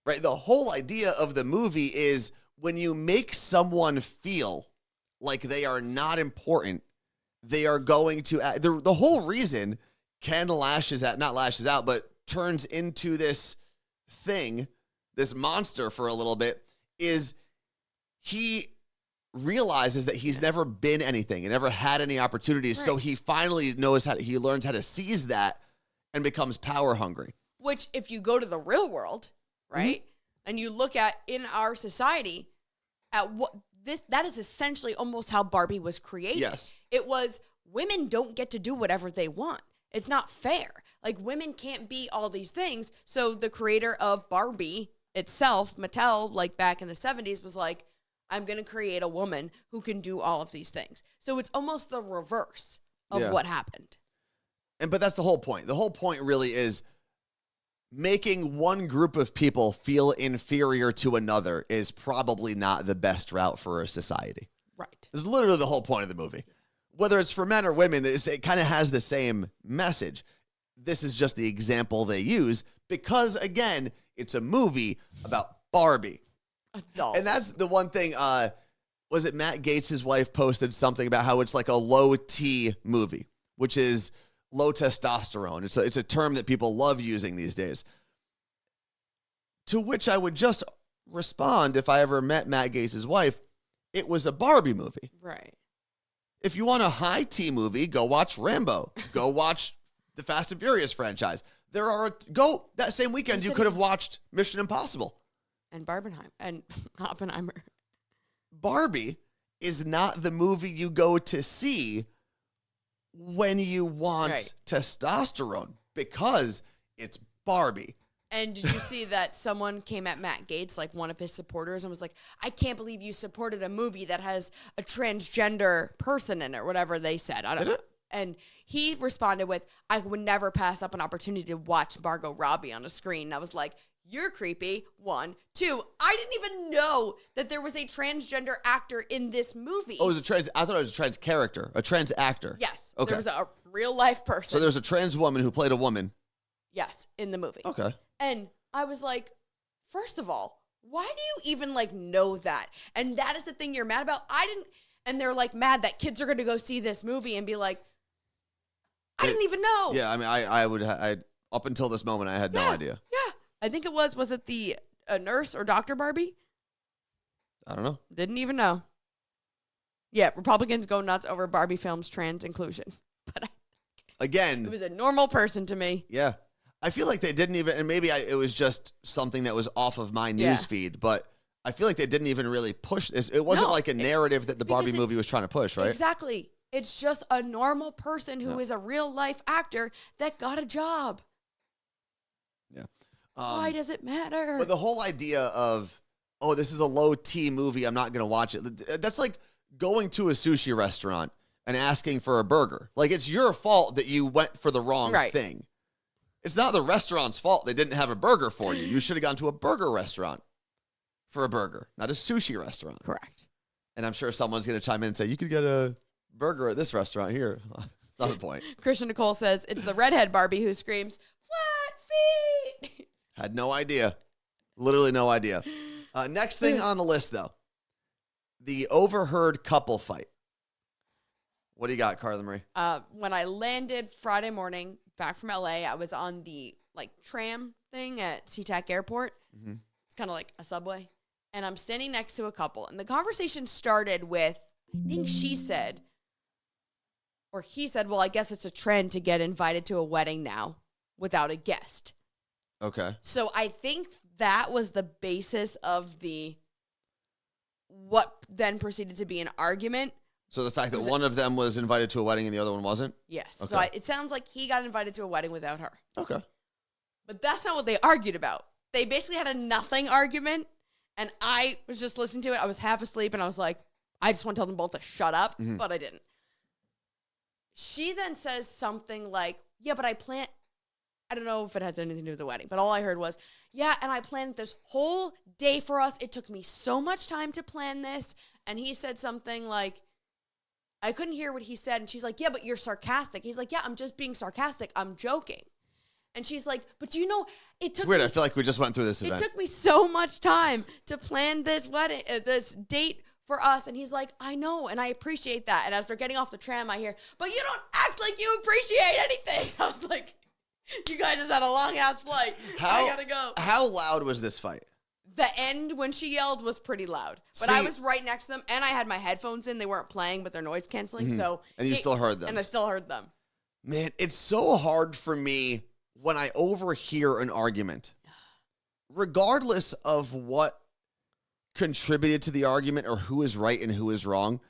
Right? The whole idea of the movie is when you make someone feel like they are not important, they are going to the whole reason Ken but turns into this thing, this monster for a little bit, is he realizes that he's never been anything and never had any opportunities. Right. So he finally he learns how to seize that and becomes power hungry. Which, if you go to the real world, right, and you look at in our society at that is essentially almost how Barbie was created. Yes. It was, women don't get to do whatever they want. It's not fair. Like, women can't be all these things. So the creator of Barbie itself, Mattel, back in the 70s, was like, I'm going to create a woman who can do all of these things. So it's almost the reverse of what happened. But that's the whole point. The whole point really is making one group of people feel inferior to another is probably not the best route for a society. Right. It's literally the whole point of the movie. Whether it's for men or women, it kind of has the same message. This is just the example they use because, again, it's a movie about Barbie. A doll. And that's the one thing, was it Matt Gaetz' wife posted something about how it's like a low T movie, which is low testosterone. It's a term that people love using these days. To which I would just respond, if I ever met Matt Gaetz' wife, it was a Barbie movie. Right. If you want a high T movie, go watch Rambo. Go watch the Fast and Furious franchise. That same weekend, you could have watched Mission Impossible. And Barbenheim and Oppenheimer. Barbie is not the movie you go to see when you want testosterone because it's Barbie. And did you see that someone came at Matt Gaetz, one of his supporters, and was like, I can't believe you supported a movie that has a transgender person in it, or whatever they said. I don't know. And he responded with, I would never pass up an opportunity to watch Margot Robbie on a screen. And I was like, you're creepy. 1, 2. I didn't even know that there was a transgender actor in this movie. Oh, I thought it was a trans character, a trans actor. Yes. Okay. There was a real life person. So there's a trans woman who played a woman. Yes, in the movie. Okay. And I was like, first of all, why do you even know that? And that is the thing you're mad about. And they're mad that kids are going to go see this movie and be like, I didn't even know. Yeah, I mean, I up until this moment, I had no idea. Yeah. I think it was it the nurse or Dr. Barbie? I don't know. Didn't even know. Yeah, Republicans go nuts over Barbie film's trans inclusion. But again, it was a normal person to me. Yeah. I feel like they didn't even, and maybe it was just something that was off of my news feed, but I feel like they didn't even really push this. It wasn't like a narrative that the Barbie movie was trying to push, right? Exactly. It's just a normal person who is a real life actor that got a job. Yeah. Why does it matter? But the whole idea of, oh, this is a low T movie, I'm not going to watch it. That's like going to a sushi restaurant and asking for a burger. Like, it's your fault that you went for the wrong thing. It's not the restaurant's fault they didn't have a burger for you. You should have gone to a burger restaurant for a burger, not a sushi restaurant. Correct. And I'm sure someone's going to chime in and say, you could get a burger at this restaurant here. That's not the point. Christian Nicole says, it's the redhead Barbie who screams, flat feet. Had no idea. Literally no idea. Next thing on the list, though. The overheard couple fight. What do you got, Carla Marie? When I landed Friday morning back from LA, I was on the tram thing at SeaTac Airport. Mm-hmm. It's kind of like a subway. And I'm standing next to a couple. And the conversation started with, I think she said, or he said, well, I guess it's a trend to get invited to a wedding now without a guest. Okay. So I think that was the basis of what then proceeded to be an argument. So the fact that one of them was invited to a wedding and the other one wasn't? Yes. Okay. So it sounds like he got invited to a wedding without her. Okay. But that's not what they argued about. They basically had a nothing argument, and I was just listening to it. I was half asleep, and I was like, I just want to tell them both to shut up, but I didn't. She then says something like, yeah, but I don't know if it had anything to do with the wedding, but all I heard was, yeah, and I planned this whole day for us. It took me so much time to plan this. And he said something like, I couldn't hear what he said. And she's like, yeah, but you're sarcastic. He's like, yeah, I'm just being sarcastic. I'm joking. And she's like, but do you know, it took Weird. I feel like we just went through this event. It took me so much time to plan this wedding, this date for us. And he's like, I know, and I appreciate that. And as they're getting off the tram, I hear, but you don't act like you appreciate anything. I was like, you guys just had a long-ass flight. I gotta go. How loud was this fight? The end, when she yelled, was pretty loud. But I was right next to them, and I had my headphones in. They weren't playing, but they're noise-canceling. So and you still heard them. And I still heard them. Man, it's so hard for me when I overhear an argument, regardless of what contributed to the argument or who is right and who is wrong.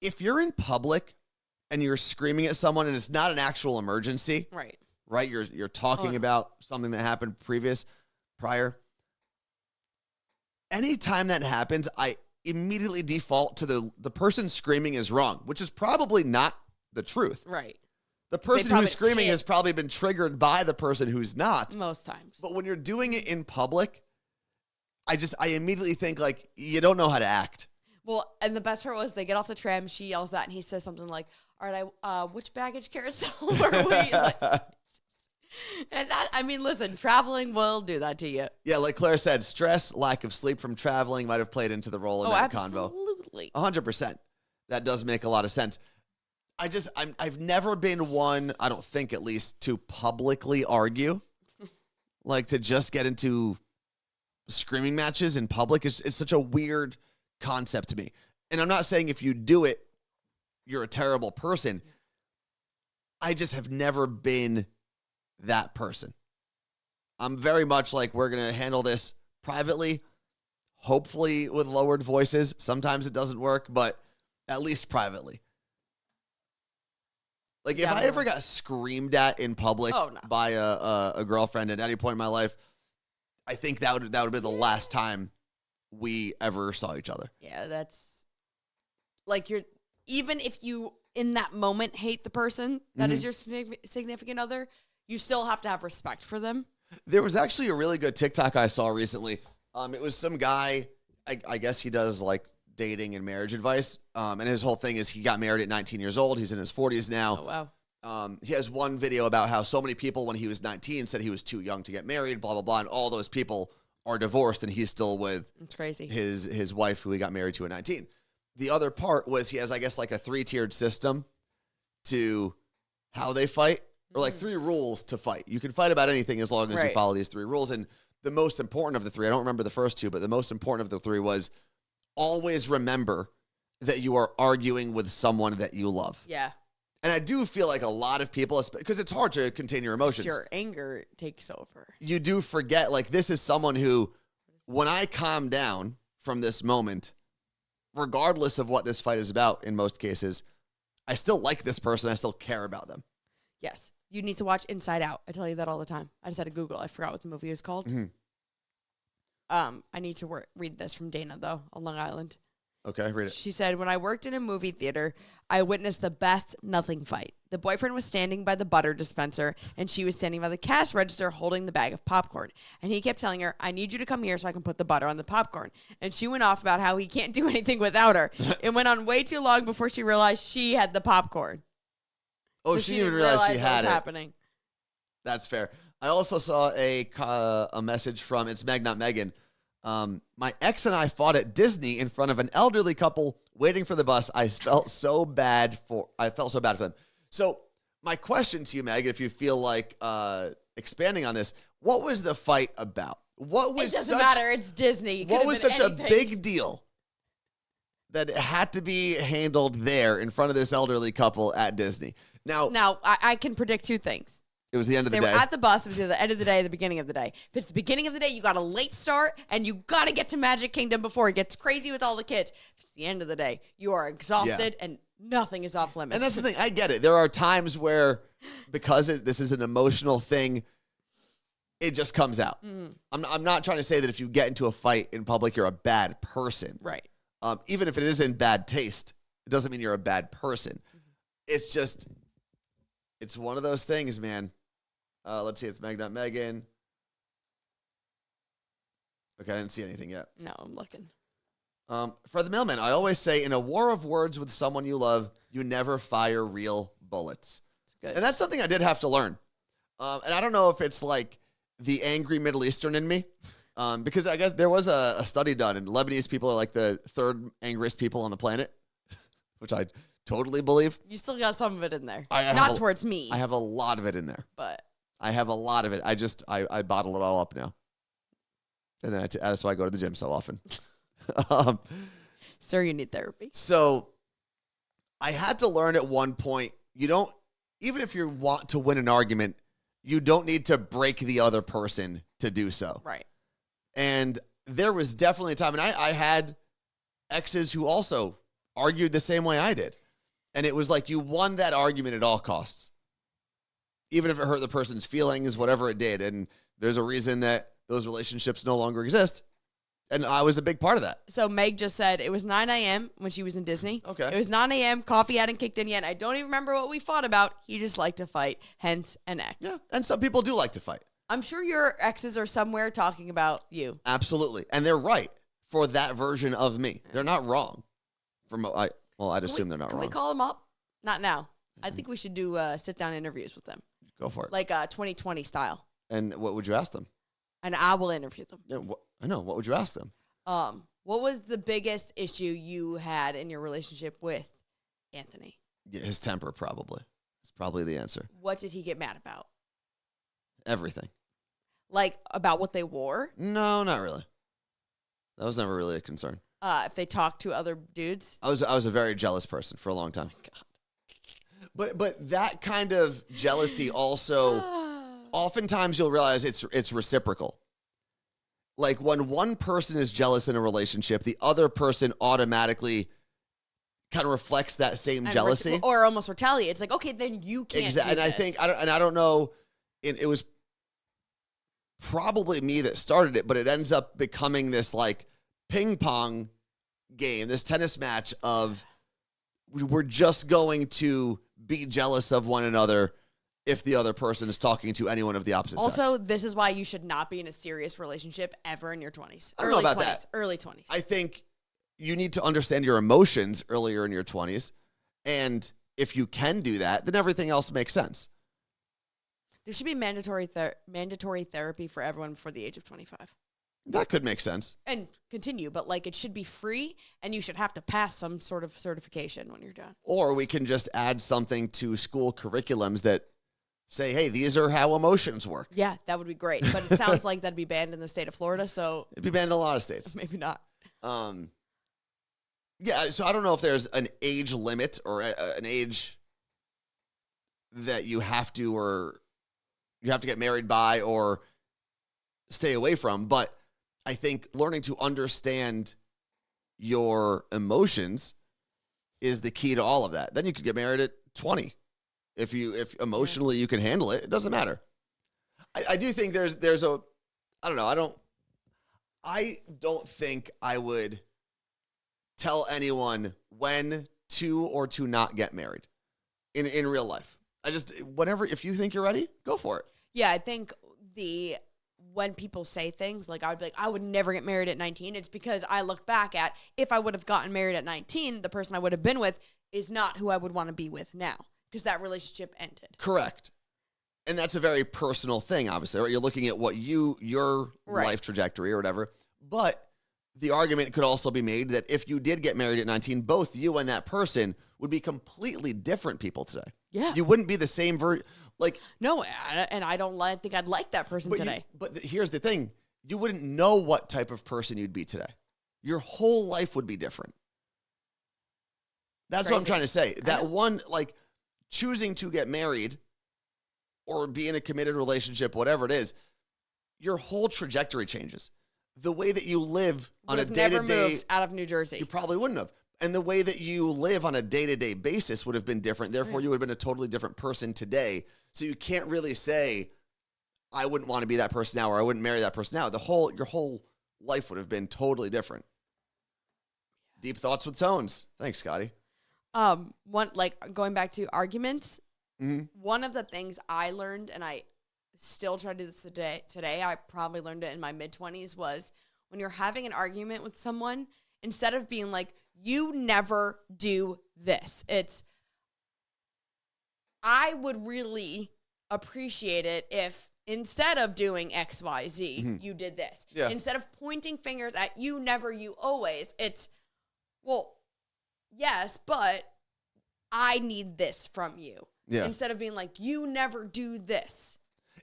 If you're in public and you're screaming at someone and it's not an actual emergency, right? You're talking about something that happened prior. Anytime that happens, I immediately default to the person screaming is wrong, which is probably not the truth. Right. The person who's screaming has probably been triggered by the person who's not. Most times. But when you're doing it in public, I immediately think, like, you don't know how to act. Well, and the best part was they get off the tram, she yells that, and he says something like, all right, which baggage carousel were we? And that, I mean, listen, traveling will do that to you. Yeah, like Claire said, stress, lack of sleep from traveling might have played into the role in that convo. Absolutely. 100%. That does make a lot of sense. I've never been one, I don't think at least, to publicly argue. Like, to just get into screaming matches in public. It's such a weird concept to me. And I'm not saying if you do it, you're a terrible person. I just have never been that person. I'm very much like, we're going to handle this privately, hopefully with lowered voices. Sometimes it doesn't work, but at least privately. Like, if I ever got screamed at in public by a girlfriend at any point in my life, I think that would be the last time we ever saw each other. Yeah, that's like even if you in that moment hate the person that is your significant other, you still have to have respect for them. There was actually a really good TikTok I saw recently. It was some guy, I guess he does like dating and marriage advice. And his whole thing is he got married at 19 years old. He's in his 40s now. Oh, wow. He has one video about how so many people when he was 19 said he was too young to get married, blah, blah, blah. And all those people are divorced and he's still with it's crazy. his wife who he got married to at 19. The other part was he has, I guess, like a 3-tiered system to how they fight, or like 3 rules to fight. You can fight about anything as long as you follow these 3 rules. And the most important of the 3, I don't remember the first 2, but the most important of the 3 was always remember that you are arguing with someone that you love. Yeah. And I do feel like a lot of people, because it's hard to contain your emotions. Your anger takes over. You do forget, like, this is someone who, when I calm down from this moment, regardless of what this fight is about in most cases, I still like this person. I still care about them. Yes. You need to watch Inside Out. I tell you that all the time. I just had to Google. I forgot what the movie is called. Mm-hmm. I need to read this from Dana, though, on Long Island. Okay, read it. She said, when I worked in a movie theater, I witnessed the best nothing fight. The boyfriend was standing by the butter dispenser, and she was standing by the cash register holding the bag of popcorn. And he kept telling her, I need you to come here so I can put the butter on the popcorn. And she went off about how he can't do anything without her. It went on way too long before she realized she had the popcorn. Oh, So she didn't even realize she had it. Happening. That's fair. I also saw a message from It's Meg Not Megan. My ex and I fought at Disney in front of an elderly couple waiting for the bus. I felt so bad for them. So my question to you, Meg, if you feel like expanding on this, what was the fight about? What was it doesn't matter. It's Disney. What was such a big deal that it had to be handled there in front of this elderly couple at Disney? Now I can predict two things. It was the end of the day. They were at the bus. It was either the end of the day or the beginning of the day. If it's the beginning of the day, you got a late start, and you got to get to Magic Kingdom before it gets crazy with all the kids. If it's the end of the day, you are exhausted, and nothing is off limits. And that's the thing. I get it. There are times where, because this is an emotional thing, it just comes out. Mm-hmm. I'm not trying to say that if you get into a fight in public, you're a bad person. Right. Even if it is in bad taste, it doesn't mean you're a bad person. Mm-hmm. It's just, it's one of those things, man. Let's see. It's Meg, not Megan. Okay, I didn't see anything yet. No, I'm looking. For the mailman, I always say, in a war of words with someone you love, you never fire real bullets. That's good. And that's something I did have to learn. And I don't know if it's like the angry Middle Eastern in me, because I guess there was a study done, and Lebanese people are like the third angriest people on the planet, which I totally believe. You still got some of it in there. Not Not towards me. I have a lot of it in there. But I have a lot of it. I bottle it all up now. And then that's why I go to the gym so often. Sir, you need therapy. So I had to learn at one point, even if you want to win an argument, you don't need to break the other person to do so. Right. And there was definitely a time, and I had exes who also argued the same way I did. And it was like you won that argument at all costs. Even if it hurt the person's feelings, whatever it did. And there's a reason that those relationships no longer exist. And I was a big part of that. So Meg just said it was 9 a.m. when she was in Disney. Okay. It was 9 a.m. Coffee hadn't kicked in yet. I don't even remember what we fought about. He just liked to fight, hence an ex. Yeah, and some people do like to fight. I'm sure your exes are somewhere talking about you. Absolutely. And they're right for that version of me. They're not wrong. I'd assume they're not wrong. Can we call them up? Not now. I think we should do sit-down interviews with them. Go for it. Like 2020 style. And what would you ask them? And I will interview them. Yeah, I know. What would you ask them? What was the biggest issue you had in your relationship with Anthony? Yeah, his temper, probably. It's probably the answer. What did he get mad about? Everything. Like about what they wore? No, not really. That was never really a concern. If they talked to other dudes? I was a very jealous person for a long time. Oh my God. But that kind of jealousy also, oftentimes you'll realize it's reciprocal. Like when one person is jealous in a relationship, the other person automatically kind of reflects that same jealousy. Or almost retaliate. It's like, okay, then you can't do And this. I don't know, it was probably me that started it, but it ends up becoming this like ping pong game, this tennis match of we're just going to be jealous of one another if the other person is talking to anyone of the opposite sex. Also, this is why you should not be in a serious relationship ever in your 20s. I don't know about that. Early 20s. I think you need to understand your emotions earlier in your 20s. And if you can do that, then everything else makes sense. There should be mandatory therapy for everyone before the age of 25. That could make sense. And continue, but like it should be free and you should have to pass some sort of certification when you're done. Or we can just add something to school curriculums that say, hey, these are how emotions work. Yeah, that would be great. But it sounds like that'd be banned in the state of Florida, so It'd be banned in a lot of states. maybe not. Yeah, so I don't know if there's an age limit or an age that you have to get married by or stay away from, but I think learning to understand your emotions is the key to all of that. Then you could get married at 20 If emotionally you can handle it, it doesn't matter. I do think there's a, I don't know. I don't think I would tell anyone when to or to not get married in real life. If you think you're ready, go for it. Yeah, I think when people say things like, I would be like, I would never get married at 19. It's because I look back at, if I would have gotten married at 19, the person I would have been with is not who I would want to be with now, because that relationship ended. Correct. And that's a very personal thing, obviously, right? You're looking at what your life trajectory or whatever. But the argument could also be made that if you did get married at 19, both you and that person would be completely different people today. Yeah. You wouldn't be the same No, and I don't think I'd like that person today. Here's the thing. You wouldn't know what type of person you'd be today. Your whole life would be different. That's Crazy. what I'm trying to say. That one, choosing to get married or be in a committed relationship, whatever it is, your whole trajectory changes. The way that you live on a day-to-day... never moved out of New Jersey. You probably wouldn't have. And the way that you live on a day-to-day basis would have been different. Therefore, you would have been a totally different person today. So you can't really say, I wouldn't want to be that person now, or I wouldn't marry that person now. Your whole life would have been totally different. Deep thoughts with tones. Thanks, Scotty. Going back to arguments, Mm-hmm. one of the things I learned, and I still try to do this today, I probably learned it in my mid-20s, was when you're having an argument with someone, instead of being like, you never do this, it's, I would really appreciate it if instead of doing X, Y, Z, you did this. Yeah. Instead of pointing fingers at you never, you always, it's, well, yes, but I need this from you. Yeah. Instead of being like, you never do this.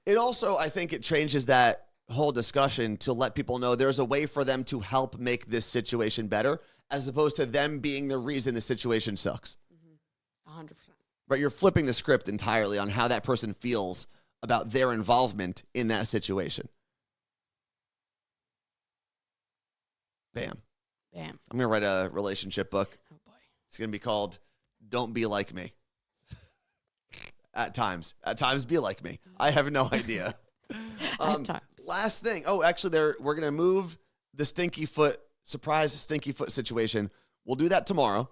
It also, I think it changes that whole discussion to let people know there's a way for them to help make this situation better, as opposed to them being the reason the situation sucks. 100%. Right? You're flipping the script entirely on how that person feels about their involvement in that situation. Bam. Bam. I'm going to write a relationship book. Oh, boy. It's going to be called Don't Be Like Me. At times, be like me. I have no idea. At times. Last thing. Oh, actually, we're going to move the surprise stinky foot situation. We'll do that tomorrow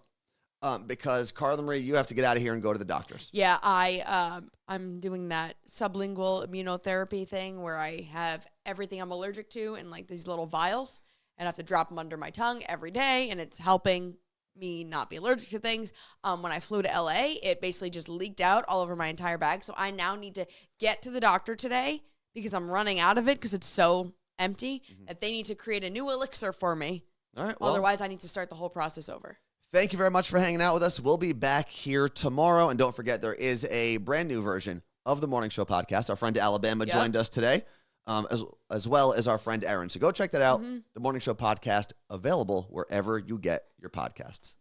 because, Carla Marie, you have to get out of here and go to the doctors. Yeah, I'm doing that sublingual immunotherapy thing where I have everything I'm allergic to in these little vials, and I have to drop them under my tongue every day, and it's helping me not be allergic to things. When I flew to LA, it basically just leaked out all over my entire bag. So I now need to get to the doctor today because I'm running out of it because it's so empty that they need to create a new elixir for me. All right. Well, otherwise, I need to start the whole process over. Thank you very much for hanging out with us. We'll be back here tomorrow. And don't forget, there is a brand new version of the Morning Show podcast. Our friend Alabama joined us today, as well as our friend Aaron. So go check that out. The Morning Show podcast, available wherever you get your podcasts.